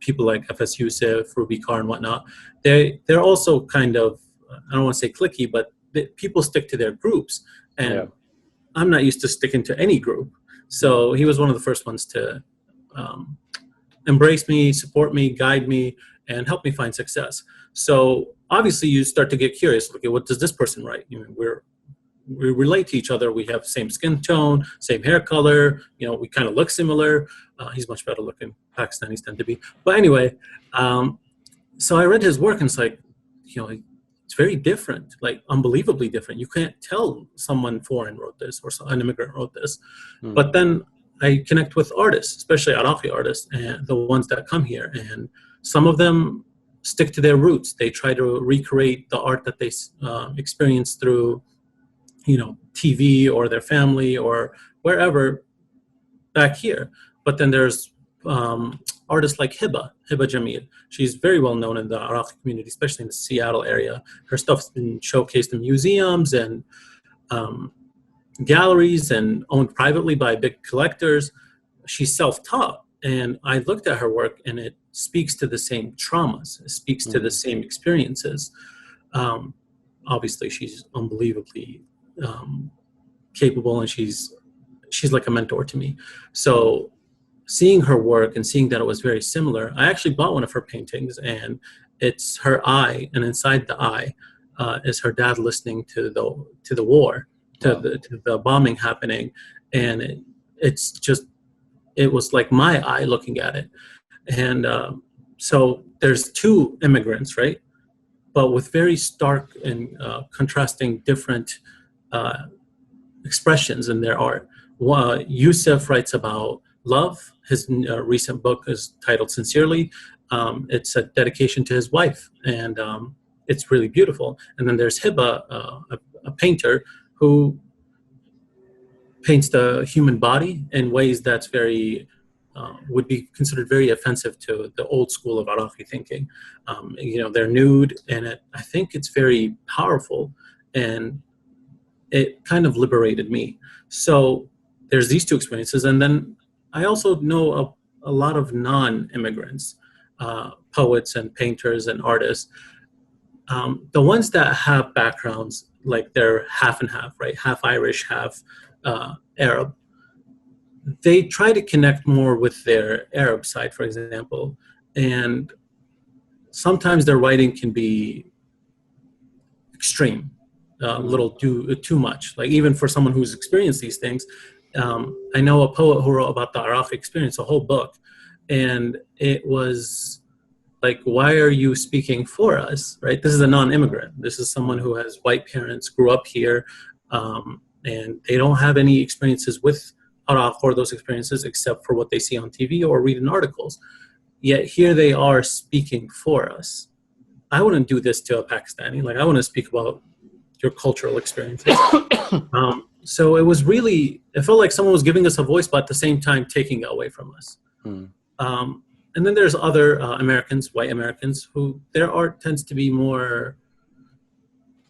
people like F.S. Yusuf, Ruby Carr, and whatnot, they're also kind of, I don't want to say cliquey, but people stick to their groups. And I'm not used to sticking to any group. So he was one of the first ones to embrace me, support me, guide me, and help me find success. So obviously you start to get curious. Okay, what does this person write? We relate to each other. We have same skin tone, same hair color. We kind of look similar. He's much better looking. Pakistanis tend to be. But anyway, so I read his work and it's like, it's very different, like unbelievably different. You can't tell someone foreign wrote this or an immigrant wrote this. But then I connect with artists, especially Iraqi artists, and the ones that come here. And some of them stick to their roots. They try to recreate the art that they experience through, TV or their family or wherever back here. But then there's artists like Hiba Jamil. She's very well known in the Iraqi community, especially in the Seattle area. Her stuff's been showcased in museums and galleries and owned privately by big collectors. She's self-taught, and I looked at her work and it speaks to the same traumas. It speaks to the same experiences. Obviously, she's unbelievably capable, and she's like a mentor to me. So seeing her work and seeing that it was very similar, I actually bought one of her paintings, and it's her eye, and inside the eye is her dad listening to the war, to the bombing happening, and it was like my eye looking at it. And so there's two immigrants, right? But with very stark and contrasting different expressions in their art. Yusuf writes about love. His recent book is titled Sincerely. It's a dedication to his wife, and it's really beautiful. And then there's Hiba, a painter who paints the human body in ways that's very, would be considered very offensive to the old school of Iraqi thinking. They're nude, and I think it's very powerful, and it kind of liberated me. So there's these two experiences, and then I also know a lot of non-immigrants, poets and painters and artists. The ones that have backgrounds, like they're half and half, right? Half Irish, half Arab. They try to connect more with their Arab side, for example. And sometimes their writing can be extreme. a little too much. Like even for someone who's experienced these things, I know a poet who wrote about the Iraqi experience, a whole book, and it was like, why are you speaking for us, right? This is a non-immigrant. This is someone who has white parents, grew up here, and they don't have any experiences with Iraq or those experiences except for what they see on TV or read in articles. Yet here they are speaking for us. I wouldn't do this to a Pakistani. Like, I want to speak about your cultural experiences. So it was really, it felt like someone was giving us a voice, but at the same time taking it away from us. And then there's other Americans, white Americans, who their art tends to be more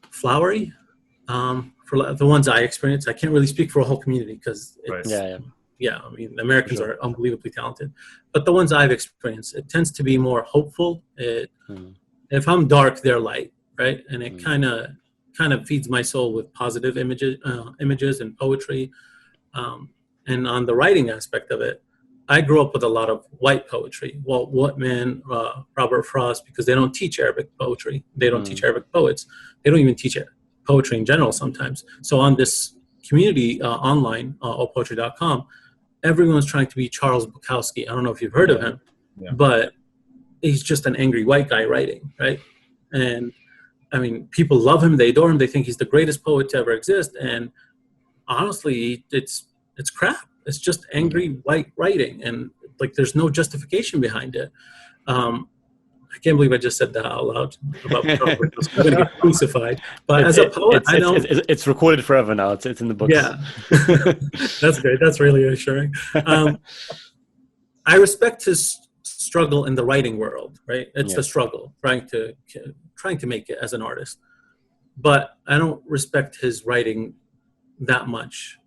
flowery. For the ones I experience, I can't really speak for a whole community because it's, I mean, Americans are unbelievably talented. But the ones I've experienced, it tends to be more hopeful. If I'm dark, they're light, right? And it kind of feeds my soul with positive images and poetry. And on the writing aspect of it, I grew up with a lot of white poetry. Walt Whitman, Robert Frost, because they don't teach Arabic poetry. They don't teach Arabic poets. They don't even teach poetry in general sometimes. So on this community online, allpoetry.com, everyone's trying to be Charles Bukowski. I don't know if you've heard of him, but he's just an angry white guy writing, right? And I mean, people love him. They adore him. They think he's the greatest poet to ever exist. And honestly, it's crap. It's just angry white writing, and like there's no justification behind it. I can't believe I just said that out loud about I'm going to get crucified. But as a poet, I know it's recorded forever now. It's in the books. Yeah, that's great. That's really reassuring. I respect his struggle in the writing world. Right, it's the struggle trying to make it as an artist. But I don't respect his writing that much.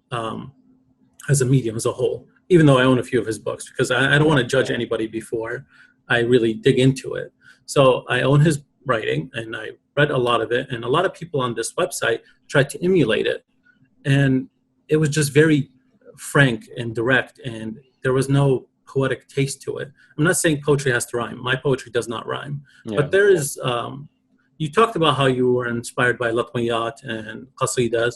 As a medium as a whole, even though I own a few of his books, because I don't want to judge anybody before I really dig into it. So I own his writing and I read a lot of it, and a lot of people on this website tried to emulate it. And it was just very frank and direct, and there was no poetic taste to it. I'm not saying poetry has to rhyme. My poetry does not rhyme. But there is, you talked about how you were inspired by latmiyat and qasidas.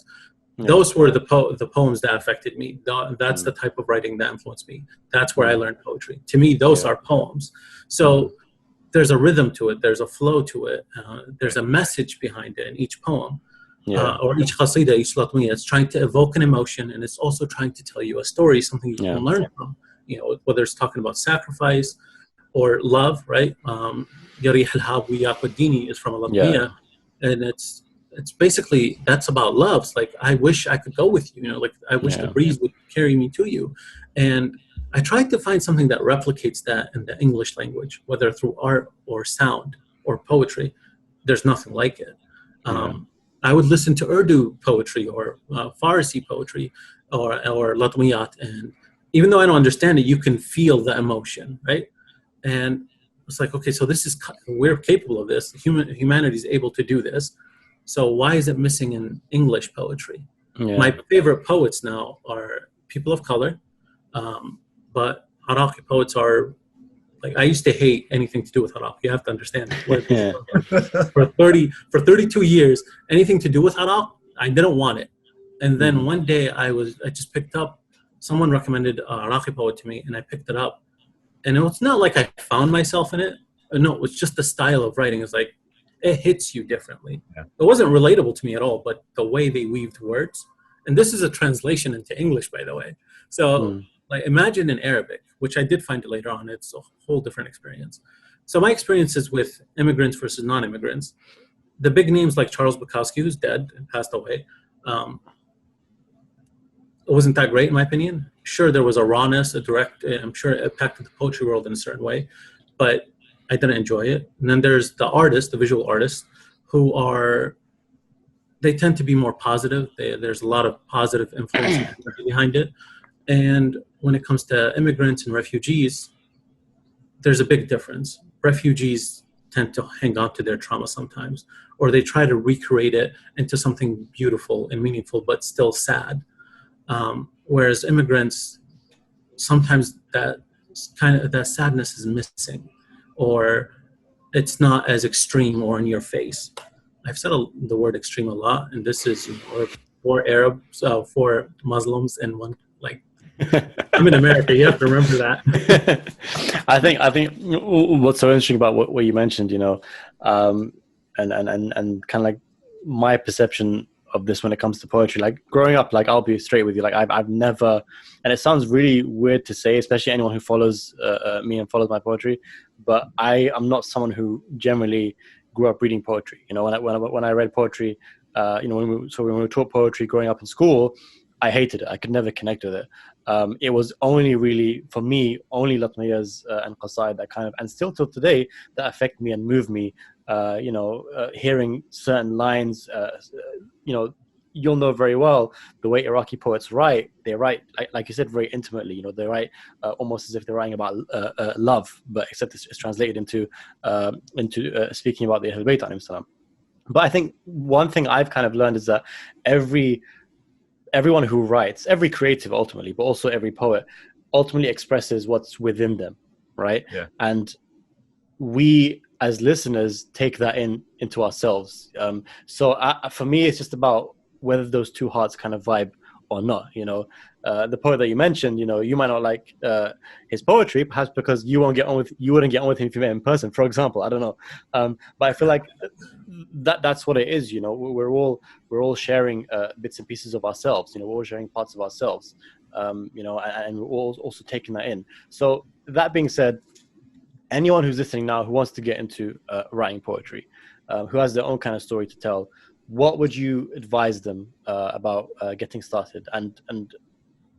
Those were the poems that affected me. That's the type of writing that influenced me. That's where I learned poetry. To me, those are poems. So there's a rhythm to it. There's a flow to it. There's a message behind it in each poem. Or each qasida, each latmiya. It's trying to evoke an emotion, and it's also trying to tell you a story, something you can learn from. You know, whether it's talking about sacrifice or love, right? Yarih al-Habu Yaquddini is from a latmiya, and it's basically, that's about love. It's like, I wish I could go with you, like I wish the breeze would carry me to you. And I tried to find something that replicates that in the English language, whether through art or sound or poetry. There's nothing like it. I would listen to Urdu poetry or Farsi poetry or latmiyat, and even though I don't understand it, you can feel the emotion, right? And it's like, okay, so we're capable of this. Humanity is able to do this. So why is it missing in English poetry? My favorite poets now are people of color, but Iraqi poets are, like, I used to hate anything to do with Iraq. You have to understand. For 32 years, anything to do with Iraq, I didn't want it. And then one day I just picked up, someone recommended an Iraqi poet to me, and I picked it up. And it's not like I found myself in it. No, it was just the style of writing. It's like, it hits you differently. It wasn't relatable to me at all, but the way they weaved words, and this is a translation into English, by the way. So like, imagine in Arabic, which I did find it later on, it's a whole different experience. So my experiences with immigrants versus non-immigrants, the big names like Charles Bukowski, who's dead and passed away, it wasn't that great in my opinion. Sure, there was a rawness, a direct, I'm sure it impacted the poetry world in a certain way, but I didn't enjoy it. And then there's the artists, the visual artists, they tend to be more positive. There's a lot of positive influence behind it. And when it comes to immigrants and refugees, there's a big difference. Refugees tend to hang on to their trauma sometimes, or they try to recreate it into something beautiful and meaningful, but still sad. Whereas immigrants, sometimes that sadness is missing, or it's not as extreme or in your face. I've said the word extreme a lot, and this is for Arabs, for Muslims, and one like. I'm in America. You have to remember that. I think what's so interesting about what you mentioned, you know, and kind of like my perception of this when it comes to poetry, like growing up, like I'll be straight with you, like I've never, and it sounds really weird to say, especially anyone who follows me and follows my poetry, but I'm not someone who generally grew up reading poetry. You know, when I read poetry, you know, when we were taught poetry growing up in school, I hated it. I could never connect with it. It was only really, for me, only Latmiyas and Qasaid that kind of, and still till today, that affect me and move me. You know, hearing certain lines, you know, you'll know very well the way Iraqi poets write. They write, like you said, very intimately. You know, they write almost as if they're writing about love, but except it's translated into speaking about the Ahlul Bayt alayhim salam. But I think one thing I've kind of learned is that everyone who writes, every creative ultimately, but also every poet, ultimately expresses what's within them, right? Yeah. And we as listeners take that into ourselves. So for me, it's just about whether those two hearts kind of vibe or not. You know, the poet that you mentioned, you know, you might not like his poetry, perhaps because you wouldn't get on with him if you met him in person, for example. I don't know, but I feel like that's what it is. You know, we're all sharing bits and pieces of ourselves. You know, we're all sharing parts of ourselves. You know, and we're all also taking that in. So that being said, anyone who's listening now who wants to get into writing poetry, who has their own kind of story to tell, what would you advise them about getting started? And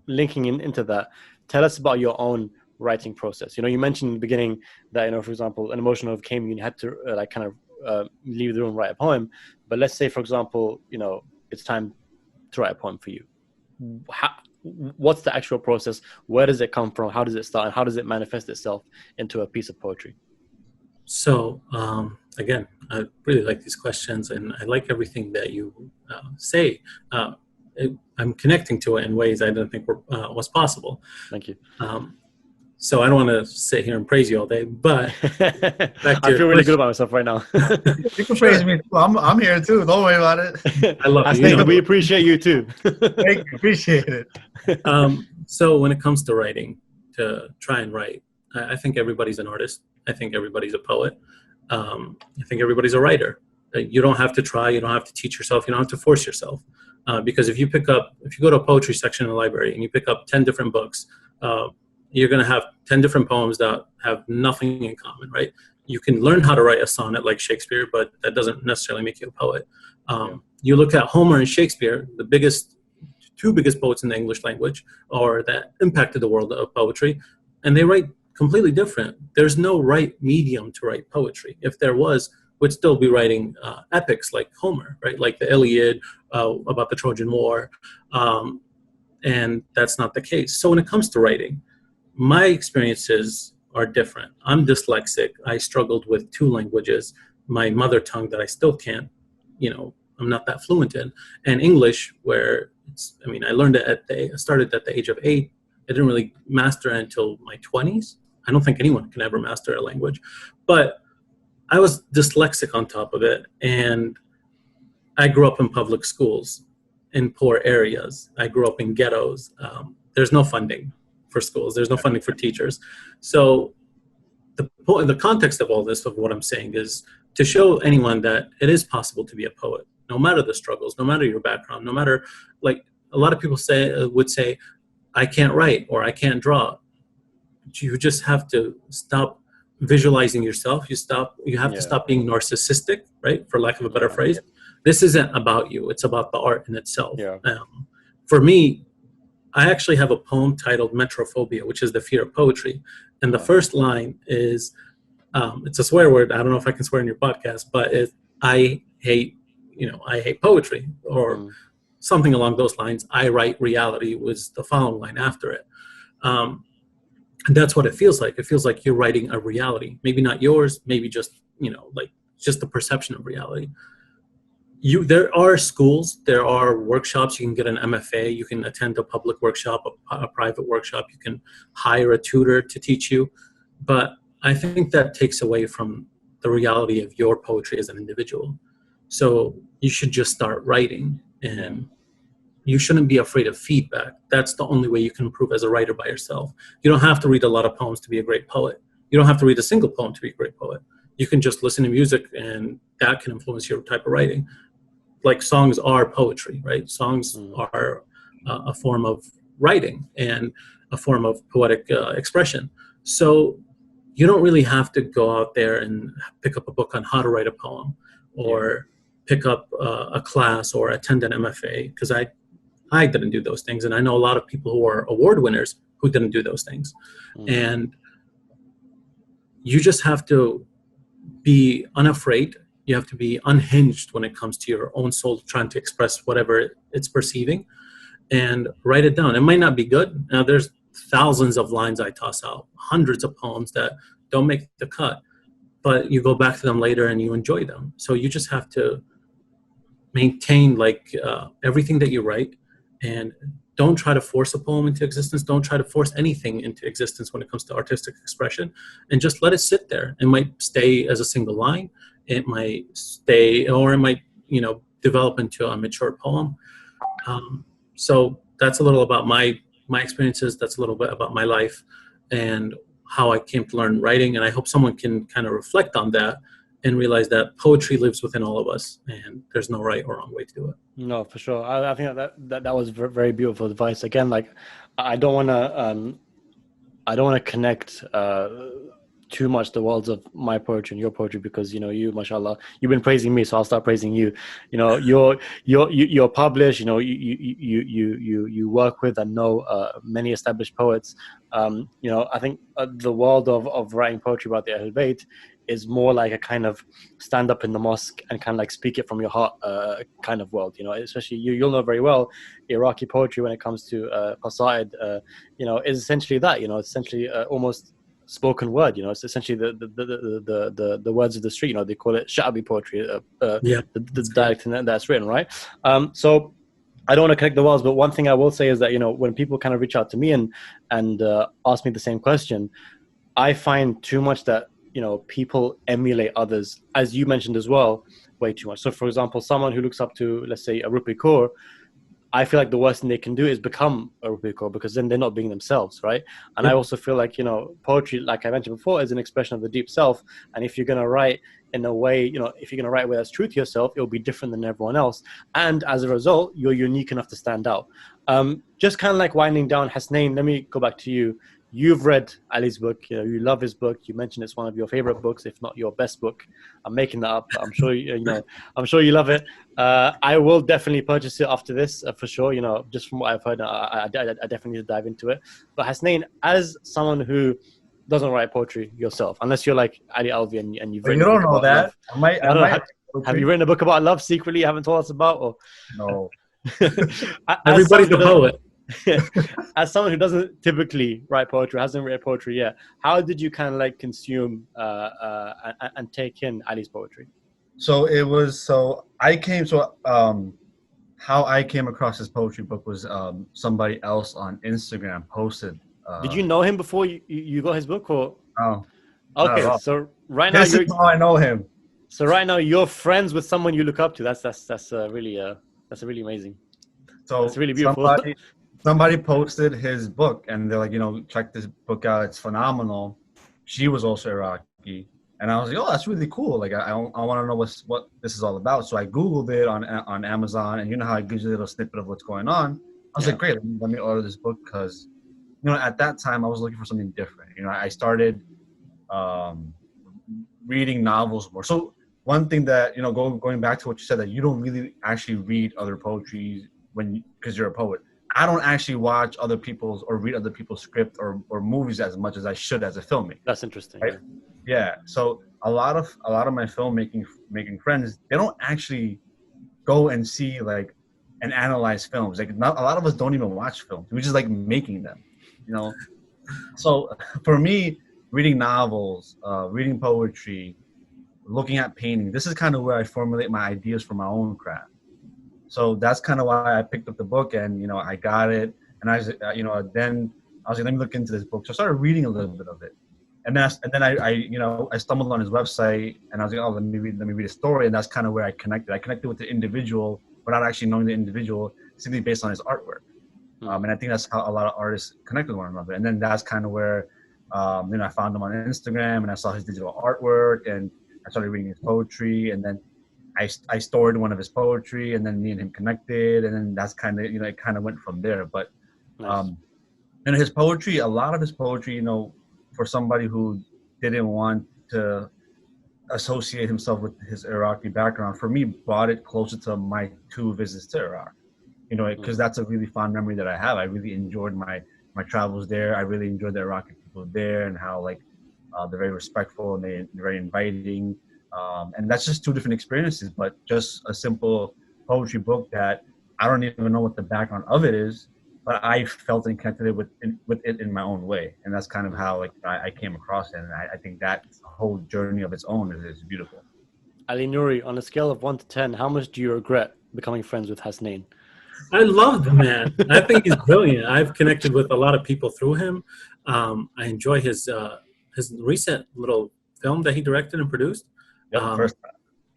linking into that, tell us about your own writing process. You know, you mentioned in the beginning that, you know, for example, an emotion overcame you and you had to like kind of leave the room and write a poem. But let's say, for example, you know, it's time to write a poem for you. What's the actual process? Where does it come from? How does it start? And how does it manifest itself into a piece of poetry? So, again, I really like these questions, and I like everything that you say. I'm connecting to it in ways I didn't think was possible. Thank you. So I don't want to sit here and praise you all day, but I feel really good about myself right now. You can praise me. I'm here too. Don't worry about it. I love you. You know. We appreciate you too. Thank you. Appreciate it. So when it comes to writing, to try and write, I think everybody's an artist. I think everybody's a poet. I think everybody's a writer. You don't have to try. You don't have to teach yourself. You don't have to force yourself. Because if you go to a poetry section in the library and you pick up 10 different books, you're going to have 10 different poems that have nothing in common, right? You can learn how to write a sonnet like Shakespeare, but that doesn't necessarily make you a poet. You look at Homer and Shakespeare, the two biggest poets in the English language, or that impacted the world of poetry, and they write completely different. There's no right medium to write poetry. If there was, we'd still be writing epics like Homer, right? Like the Iliad, about the Trojan War, and that's not the case. So when it comes to writing, my experiences are different. I'm dyslexic. I struggled with 2 languages, my mother tongue that I still can't, you know, I'm not that fluent in, and English, where I learned it I started at the age of 8. I didn't really master it until my 20s. I don't think anyone can ever master a language, but I was dyslexic on top of it, and I grew up in public schools in poor areas. I grew up in ghettos. There's no funding for schools. There's no funding for teachers. So the context of all this, of what I'm saying, is to show anyone that it is possible to be a poet, no matter the struggles, no matter your background, no matter, like a lot of people would say, I can't write or I can't draw. You just have to stop visualizing yourself. You have to stop being narcissistic, right? For lack of a better phrase. This isn't about you. It's about the art in itself. Yeah. For me, I actually have a poem titled Metrophobia, which is the fear of poetry. And the first line is, it's a swear word. I don't know if I can swear in your podcast, but I hate poetry, or something along those lines. I write reality was the following line after it. And that's what it feels like. It feels like you're writing a reality, maybe not yours, maybe just, like just the perception of reality. There are schools, there are workshops. You can get an MFA, you can attend a public workshop, a private workshop. You can hire a tutor to teach you. But I think that takes away from the reality of your poetry as an individual. So you should just start writing, and you shouldn't be afraid of feedback. That's the only way you can improve as a writer by yourself. You don't have to read a lot of poems to be a great poet. You don't have to read a single poem to be a great poet. You can just listen to music, and that can influence your type of writing. Like, songs are poetry, right? Songs are a form of writing and a form of poetic expression. So you don't really have to go out there and pick up a book on how to write a poem, or pick up a class or attend an MFA, because I didn't do those things. And I know a lot of people who are award winners who didn't do those things. And you just have to be unafraid. You have to be unhinged when it comes to your own soul trying to express whatever it's perceiving, and write it down. It might not be good. Now, there's thousands of lines I toss out, hundreds of poems that don't make the cut, but you go back to them later and you enjoy them. So you just have to maintain everything that you write, and don't try to force a poem into existence. Don't try to force anything into existence when it comes to artistic expression, and just let it sit there. It might stay as a single line. It might stay, or it might, develop into a mature poem. So that's a little about my experiences. That's a little bit about my life and how I came to learn writing. And I hope someone can kind of reflect on that and realize that poetry lives within all of us, and there's no right or wrong way to do it. No, for sure. I think that was very beautiful advice. Again, I don't want to connect too much the worlds of my poetry and your poetry, because you, mashallah, you've been praising me, so I'll start praising you. You're published. You work with and know many established poets. I think the world of writing poetry about the Ahl Bayt is more like a kind of stand up in the mosque and kind of like speak it from your heart kind of world. Especially you'll know very well Iraqi poetry when it comes to qasaid. Is essentially that. Essentially almost spoken word. It's essentially the words of the street. They call it sha'bi poetry. The dialect that's written, right? So I don't want to connect the worlds, but one thing I will say is that when people kind of reach out to me and ask me the same question, I find too much that people emulate others, as you mentioned as well, way too much. So for example, someone who looks up to, let's say, a Rupi Kaur, I feel like the worst thing they can do is become a Rupi Kaur, because then they're not being themselves, right? And I also feel like, poetry, like I mentioned before, is an expression of the deep self. And if you're going to write in a way, if you're going to write a way that's true to yourself, it'll be different than everyone else. And as a result, you're unique enough to stand out. Just kind of like winding down, Hasnain, let me go back to you. You've read Ali's book. You love his book. You mentioned it's one of your favorite books, if not your best book. I'm making that up. I'm sure I'm sure you love it. I will definitely purchase it after this for sure. Just from what I've heard, I definitely need to dive into it. But Hasnain, as someone who doesn't write poetry yourself, unless you're like Ali Alvi and you've written. You don't know that. Have you written a book about love secretly? You haven't told us about, or no? Everybody's a poet. As someone who doesn't typically write poetry, hasn't written poetry yet, how did you kind of like consume and take in Ali's poetry? How I came across his poetry book was somebody else on Instagram posted. Did you know him before you got his book, or? Oh, okay. So right now this is how I know him. So right now you're friends with someone you look up to. That's really amazing. So it's really beautiful. Somebody posted his book, and they're like, check this book out. It's phenomenal. She was also Iraqi, and I was like, oh, that's really cool. Like, I want to know what this is all about. So I Googled it on Amazon, and how it gives you a little snippet of what's going on. I was like, great, let me order this book, because at that time I was looking for something different. I started reading novels more. So one thing that going back to what you said, that you don't really actually read other poetry because you're a poet. I don't actually watch other people's or read other people's script or movies as much as I should as a filmmaker. That's interesting. Right? Yeah. So a lot of my filmmaking friends, they don't actually go and see and analyze films. A lot of us don't even watch films. We just like making them. So for me, reading novels, reading poetry, looking at painting, this is kind of where I formulate my ideas for my own craft. So that's kind of why I picked up the book, and I got it, and then I was like, let me look into this book. So I started reading a little bit of it, I stumbled on his website, and I was like, oh, let me read a story, and that's kind of where I connected with the individual without actually knowing the individual, simply based on his artwork. And I think that's how a lot of artists connect with one another. And then that's kind of where, I found him on Instagram, and I saw his digital artwork, and I started reading his poetry, and then I stored one of his poetry, and then me and him connected, and then that's kind of, it kind of went from there. But, and his poetry, a lot of his poetry, for somebody who didn't want to associate himself with his Iraqi background, for me, brought it closer to my 2 visits to Iraq. Because that's a really fond memory that I have. I really enjoyed my travels there. I really enjoyed the Iraqi people there, and how they're very respectful, and they're very inviting. And that's just 2 different experiences, but just a simple poetry book that I don't even know what the background of it is, but I felt and connected with it in my own way. And that's kind of how I came across it. And I think that whole journey of its own is beautiful. Ali Nouri, on a scale of 1 to 10, how much do you regret becoming friends with Hasnain? I love the man. I think he's brilliant. I've connected with a lot of people through him. I enjoy his recent little film that he directed and produced.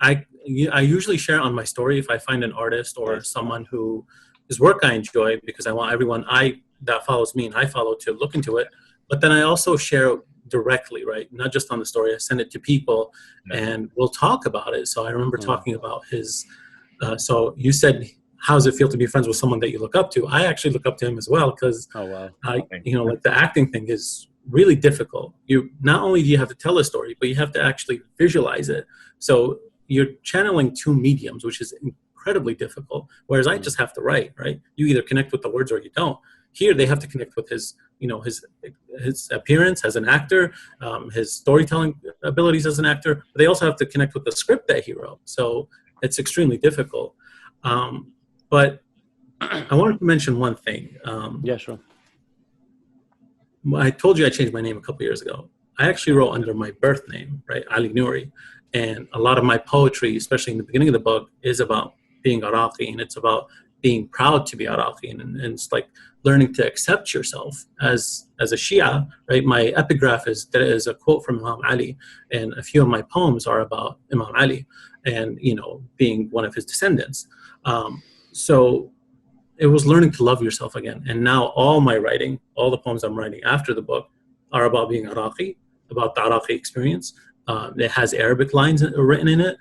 I usually share on my story if I find an artist or someone whose work I enjoy, because I want everyone that follows me and I follow to look into it. But then I also share directly, right? Not just on the story. I send it to people and we'll talk about it. So I remember talking about his. So you said, how does it feel to be friends with someone that you look up to? I actually look up to him as well, because the acting thing is really difficult. You not only do you have to tell a story, but you have to actually visualize it. So you're channeling 2 mediums, which is incredibly difficult. Whereas I just have to write, right? You either connect with the words or you don't. Here they have to connect with his appearance as an actor, his storytelling abilities as an actor. But they also have to connect with the script that he wrote. So it's extremely difficult. But I wanted to mention one thing. Yeah, sure. I told you I changed my name a couple years ago. I actually wrote under my birth name, right, Ali Nuri. And a lot of my poetry, especially in the beginning of the book, is about being Iraqi, and it's about being proud to be Iraqi. And it's like learning to accept yourself as a Shia, right? My epigraph is a quote from Imam Ali, and a few of my poems are about Imam Ali and, being one of his descendants. So it was learning to love yourself again. And now all my writing, all the poems I'm writing after the book are about being Iraqi, about the Iraqi experience. It has Arabic lines written in it.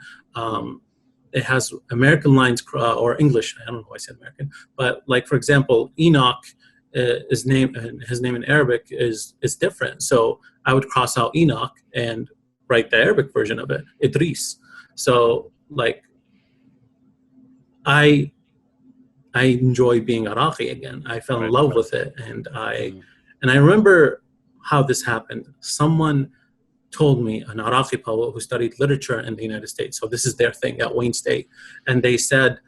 It has American lines or English. I don't know why I said American. But like, for example, Enoch, his name in Arabic is different. So I would cross out Enoch and write the Arabic version of it, Idris. So like, I enjoy being Iraqi again. I fell in love with it, and I remember how this happened. Someone told me, an Iraqi poet who studied literature in the United States, so this is their thing at Wayne State, and they said,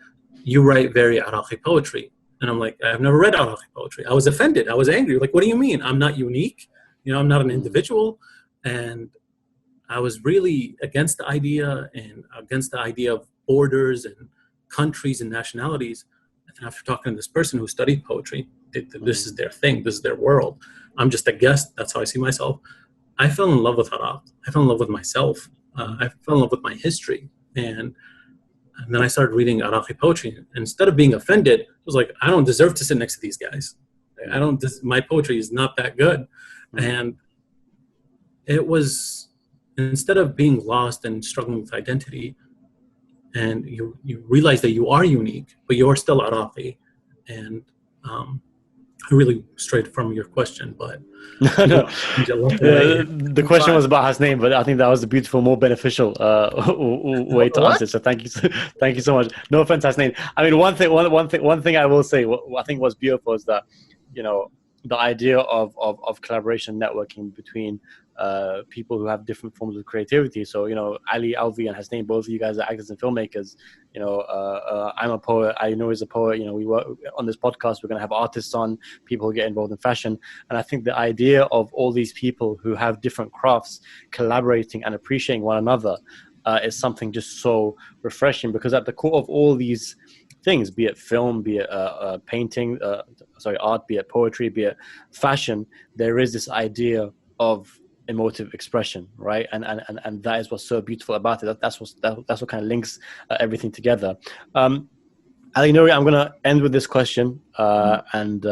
"You write very Iraqi poetry." And I'm like, "I've never read Iraqi poetry." I was offended. I was angry. Like, what do you mean? I'm not unique. I'm not an individual. And I was really against the idea of borders and countries and nationalities. And after talking to this person who studied poetry, this is their thing, this is their world. I'm just a guest. That's how I see myself. I fell in love with Iraq. I fell in love with myself. I fell in love with my history. And then I started reading Iraqi poetry. And instead of being offended, it was like, I don't deserve to sit next to these guys. My poetry is not that good. And it was, instead of being lost and struggling with identity, and you realize that you are unique, but you're still Iraqi. And I really strayed from your question, but no. The question was about Hasnain, but I think that was a beautiful, more beneficial way to answer. So thank you so much. No offense, Hasnain. I mean, one thing I will say, I think what's beautiful is that, the idea of collaboration, networking between people who have different forms of creativity. So, Ali, Alvi, and Hasnain, both of you guys are actors and filmmakers. I'm a poet. I know he's a poet. We work on this podcast. We're going to have artists on, people who get involved in fashion. And I think the idea of all these people who have different crafts collaborating and appreciating one another is something just so refreshing, because at the core of all these things, be it film, be it painting, art, be it poetry, be it fashion, there is this idea of emotive expression, right? And that is what's so beautiful about it. That's what kind of links everything together. Ali, Nouri, I'm going to end with this question, and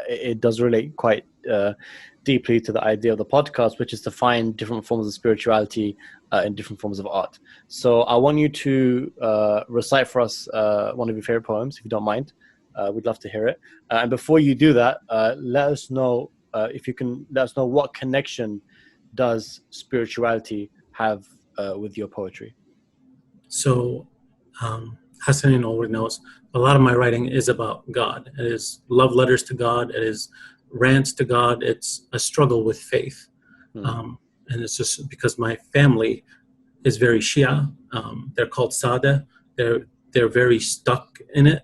it does relate quite deeply to the idea of the podcast, which is to find different forms of spirituality in different forms of art. So I want you to recite for us one of your favorite poems, if you don't mind. We'd love to hear it. And before you do that, let us know, if you can let us know, what connection does spirituality have with your poetry? So, Hasnain already knows, a lot of my writing is about God. It is love letters to God. It is rants to God. It's a struggle with faith. And it's just because my family is very Shia. They're called Sada. They're very stuck in it.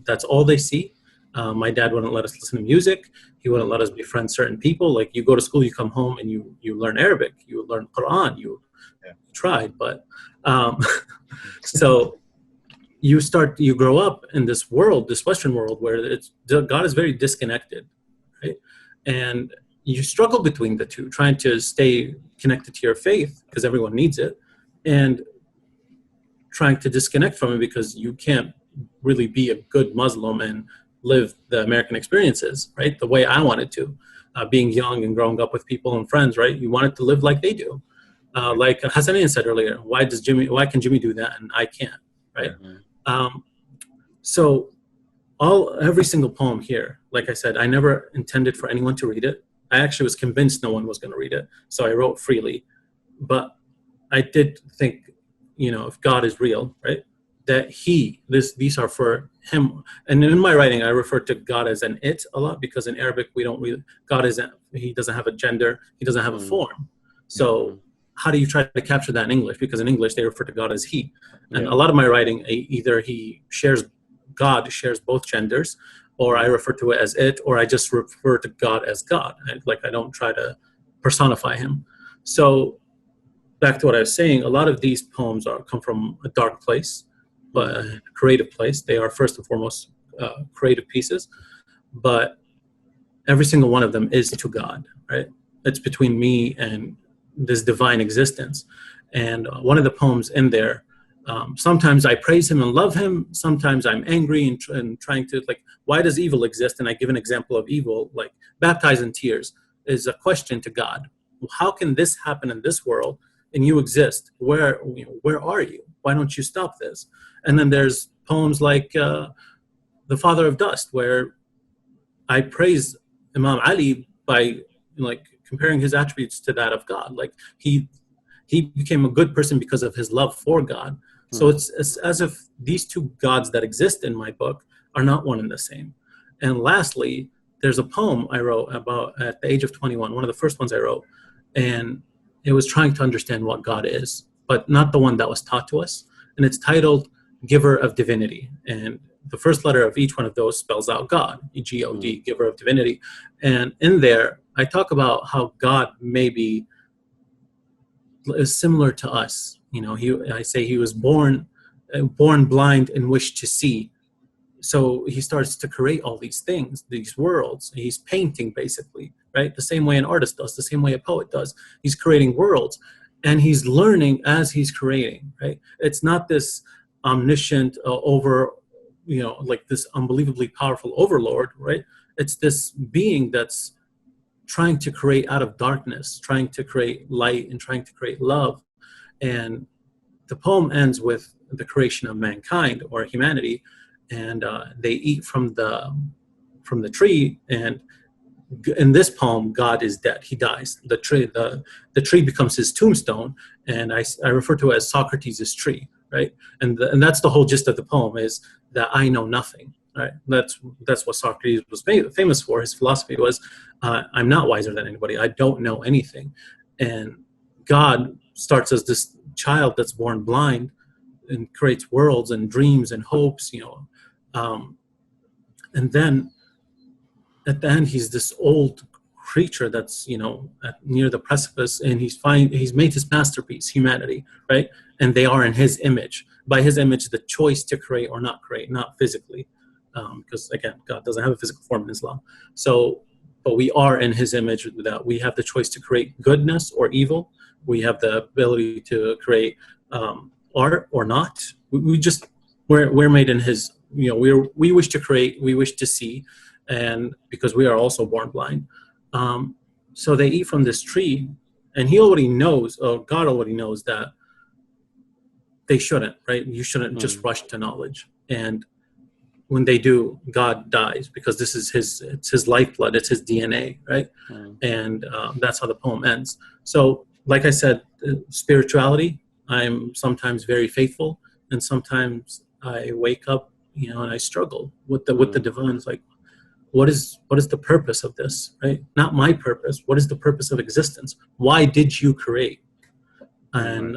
That's all they see. My dad wouldn't let us listen to music. He wouldn't let us befriend certain people. Like, you go to school, you come home, and you learn Arabic. You learn Quran. You tried, but so you grow up in this world, this Western world, where God is very disconnected, right? And you struggle between the two, trying to stay connected to your faith because everyone needs it, and trying to disconnect from it because you can't really be a good Muslim and live the American experiences, right? The way I wanted to, being young and growing up with people and friends, right? You wanted to live like they do. Like Hasnain said earlier, why can Jimmy do that and I can't, right? So every single poem here, like I said, I never intended for anyone to read it. I actually was convinced no one was going to read it, so I wrote freely. But I did think, if God is real, right, that these are for him. And in my writing, I refer to God as an it a lot, because in Arabic, he doesn't have a gender, he doesn't have a form. So how do you try to capture that in English? Because in English, they refer to God as he. And a lot of my writing, either God shares both genders, or I refer to it as it, or I just refer to God as God. I don't try to personify him. So back to what I was saying, a lot of these poems come from a dark place, but a creative place. They are first and foremost creative pieces, but every single one of them is to God, right? It's between me and this divine existence. And one of the poems in there, sometimes I praise him and love him. Sometimes I'm angry and trying to, why does evil exist? And I give an example of evil, like baptized in tears is a question to God. How can this happen in this world and you exist? Where are you? Why don't you stop this? And then there's poems like The Father of Dust, where I praise Imam Ali by comparing his attributes to that of God. Like he became a good person because of his love for God. So it's as if these two gods that exist in my book are not one and the same. And lastly, there's a poem I wrote about at the age of 21, one of the first ones I wrote, and it was trying to understand what God is, but not the one that was taught to us. And it's titled Giver of Divinity. And the first letter of each one of those spells out God, G-O-D, Giver of Divinity. And in there, I talk about how God maybe is similar to us. I say he was born blind and wished to see. So he starts to create all these things, these worlds. He's painting, basically, right? The same way an artist does, the same way a poet does. He's creating worlds, and he's learning as he's creating, right? It's not this omniscient this unbelievably powerful overlord, right? It's this being that's trying to create out of darkness, trying to create light and trying to create love. And the poem ends with the creation of mankind or humanity, and they eat from the tree. And in this poem, God is dead. He dies. The tree becomes his tombstone, and I refer to it as Socrates' tree, right? And that's the whole gist of the poem, is that I know nothing, right? That's what Socrates was famous for. His philosophy was, I'm not wiser than anybody. I don't know anything. And God starts as this child that's born blind and creates worlds and dreams and hopes, and then at the end, he's this old creature that's, near the precipice, and he's made his masterpiece, humanity, right? And they are in his image. By his image, the choice to create or not create, not physically, because again, God doesn't have a physical form in Islam. So but we are in his image, that we have the choice to create goodness or evil. We have the ability to create art or not. We're made in his, we wish to create, we wish to see, and because we are also born blind. So they eat from this tree, and he already knows, or God already knows, that they shouldn't, right? You shouldn't just rush to knowledge. And when they do, God dies, because this is it's his lifeblood, it's his DNA, right? And that's how the poem ends. So, like I said, spirituality, I'm sometimes very faithful, and sometimes I wake up, and I struggle with the divine. It's like, what is the purpose of this, right? Not my purpose. What is the purpose of existence? Why did you create? And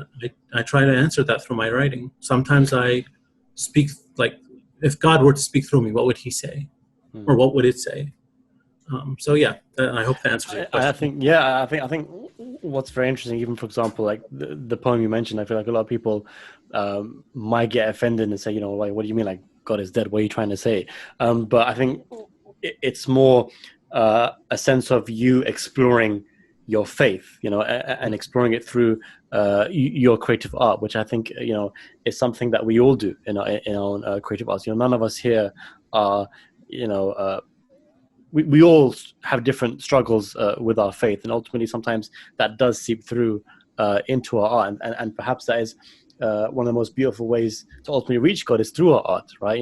I try to answer that through my writing. Sometimes I speak, like, if God were to speak through me, what would he say? Or what would it say? So yeah, I hope that answers your question. I think what's very interesting, even for example, like the poem you mentioned, I feel like a lot of people might get offended and say, like, what do you mean, like, God is dead? What are you trying to say? But I think it's more a sense of you exploring your faith, and exploring it through your creative art, which I think, is something that we all do in our own creative arts. None of us here are, we all have different struggles with our faith, and ultimately sometimes that does seep through into our art, and perhaps that is one of the most beautiful ways to ultimately reach God is through our art, right?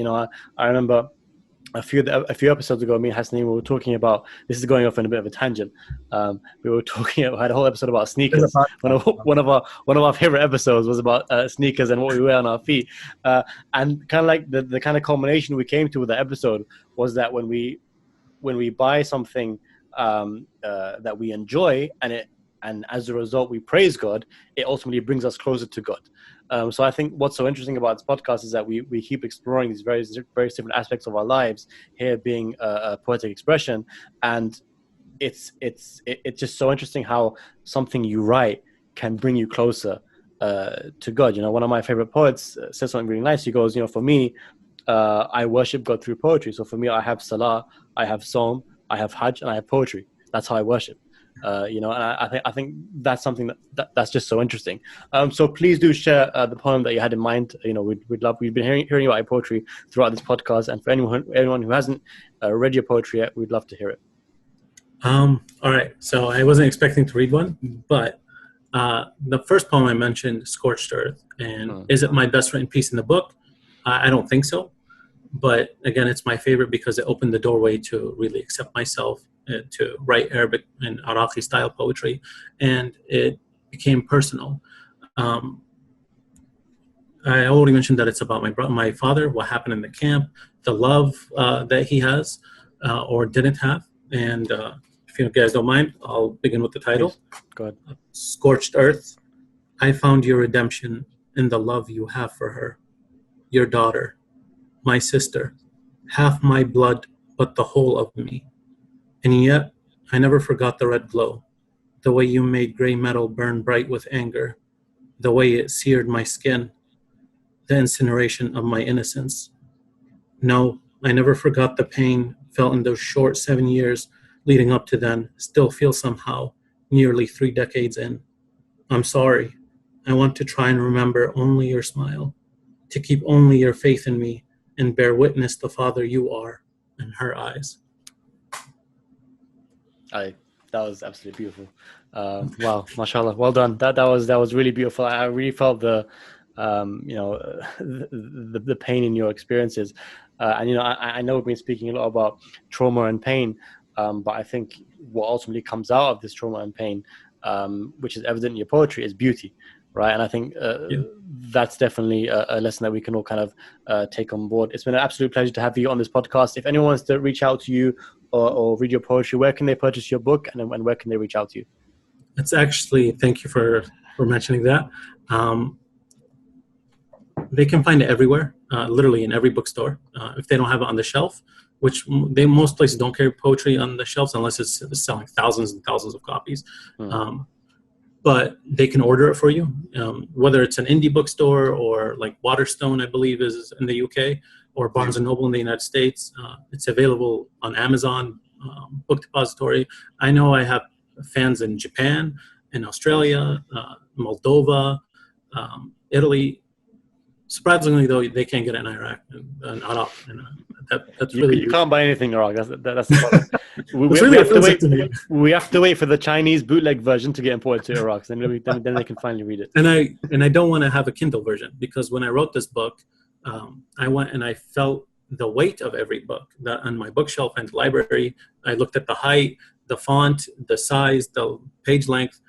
I remember a few episodes ago, me and Hasnain, we were talking about, this is going off in a bit of a tangent. We were talking, I had a whole episode about sneakers. One of our favorite episodes was about sneakers and what we wear on our feet. And kind of like the kind of culmination we came to with the episode was that when we buy something that we enjoy, and as a result we praise God, it ultimately brings us closer to God. So I think what's so interesting about this podcast is that we keep exploring these various different aspects of our lives, here being a poetic expression, and it's just so interesting how something you write can bring you closer to God. One of my favorite poets says something really nice. He goes, for me, I worship God through poetry. So for me, I have Salah, I have Psalm, I have Hajj, and I have poetry. That's how I worship. And I think that's something that's just so interesting. So please do share the poem that you had in mind. We'd love. We've been hearing about your poetry throughout this podcast, and for anyone who hasn't read your poetry yet, we'd love to hear it. All right. So I wasn't expecting to read one, but the first poem I mentioned, "Scorched Earth," and is it my best written piece in the book? I don't think so, but again, it's my favorite because it opened the doorway to really accept myself, to write Arabic and Iraqi style poetry, and it became personal. I already mentioned that it's about my father, what happened in the camp, the love that he has or didn't have, and if you guys don't mind, I'll begin with the title. Please. Go ahead. Scorched Earth. I found your redemption in the love you have for her, your daughter, my sister, half my blood, but the whole of me. And yet, I never forgot the red glow, the way you made gray metal burn bright with anger, the way it seared my skin, the incineration of my innocence. No, I never forgot the pain felt in those short 7 years leading up to then, still feel somehow, nearly 3 decades in. I'm sorry. I want to try and remember only your smile, to keep only your faith in me, and bear witness the father you are in her eyes. That was absolutely beautiful. Wow, mashallah, well done. That was really beautiful. I really felt the pain in your experiences, and I know we've been speaking a lot about trauma and pain, but I think what ultimately comes out of this trauma and pain, which is evident in your poetry, is beauty, right? And I think that's definitely a lesson that we can all kind of take on board. It's been an absolute pleasure to have you on this podcast. If anyone wants to reach out to you or read your poetry, where can they purchase your book, and where can they reach out to you? It's actually, thank you for mentioning that. They can find it everywhere, literally in every bookstore. If they don't have it on the shelf, which most places don't carry poetry on the shelves unless it's selling thousands and thousands of copies. But they can order it for you, whether it's an indie bookstore or like Waterstone, I believe, is in the UK, or Barnes & Noble in the United States. It's available on Amazon, book depository. I know I have fans in Japan, in Australia, Moldova, Italy. Surprisingly, though, they can't get it in Iraq, and that's really you can't buy anything in Iraq. That's the problem. We have to wait for the Chinese bootleg version to get imported to Iraq, then they can finally read it. And I don't want to have a Kindle version, because when I wrote this book, I went and I felt the weight of every book that on my bookshelf and library. I looked at the height, the font, the size, the page length.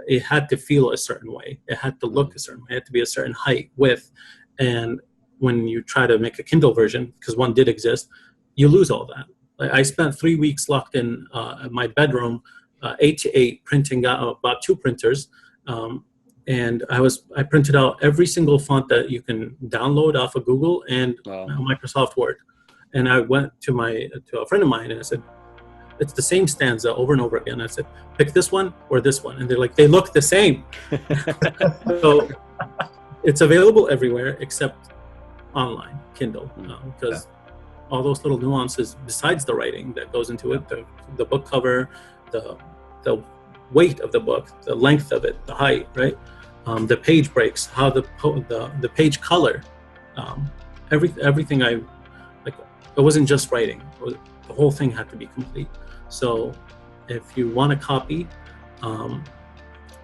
It had to feel a certain way. It had to look a certain way. It had to be a certain height, width. And when you try to make a Kindle version, because one did exist, you lose all that. I spent 3 weeks locked in my bedroom, 8 to 8, printing out about 2 printers. And I printed out every single font that you can download off of Google and Microsoft Word. And I went to a friend of mine and I said, it's the same stanza over and over again. I said, pick this one or this one. And they're like, they look the same. So it's available everywhere except online, Kindle, because all those little nuances besides the writing that goes into it, the book cover, the weight of the book, the length of it, the height, right? The page breaks, how the page color, everything it wasn't just writing. The whole thing had to be complete. So if you want a copy,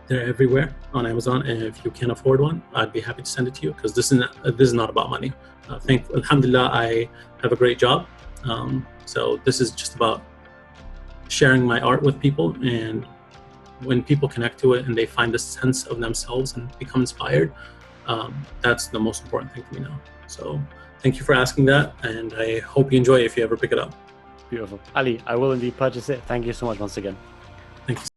they're everywhere on Amazon. And if you can't afford one, I'd be happy to send it to you, because this is not about money. Alhamdulillah, I have a great job. So this is just about sharing my art with people. And when people connect to it and they find a sense of themselves and become inspired, that's the most important thing to me now. So thank you for asking that. And I hope you enjoy it if you ever pick it up. Beautiful. Ali, I will indeed purchase it. Thank you so much once again. Thank you.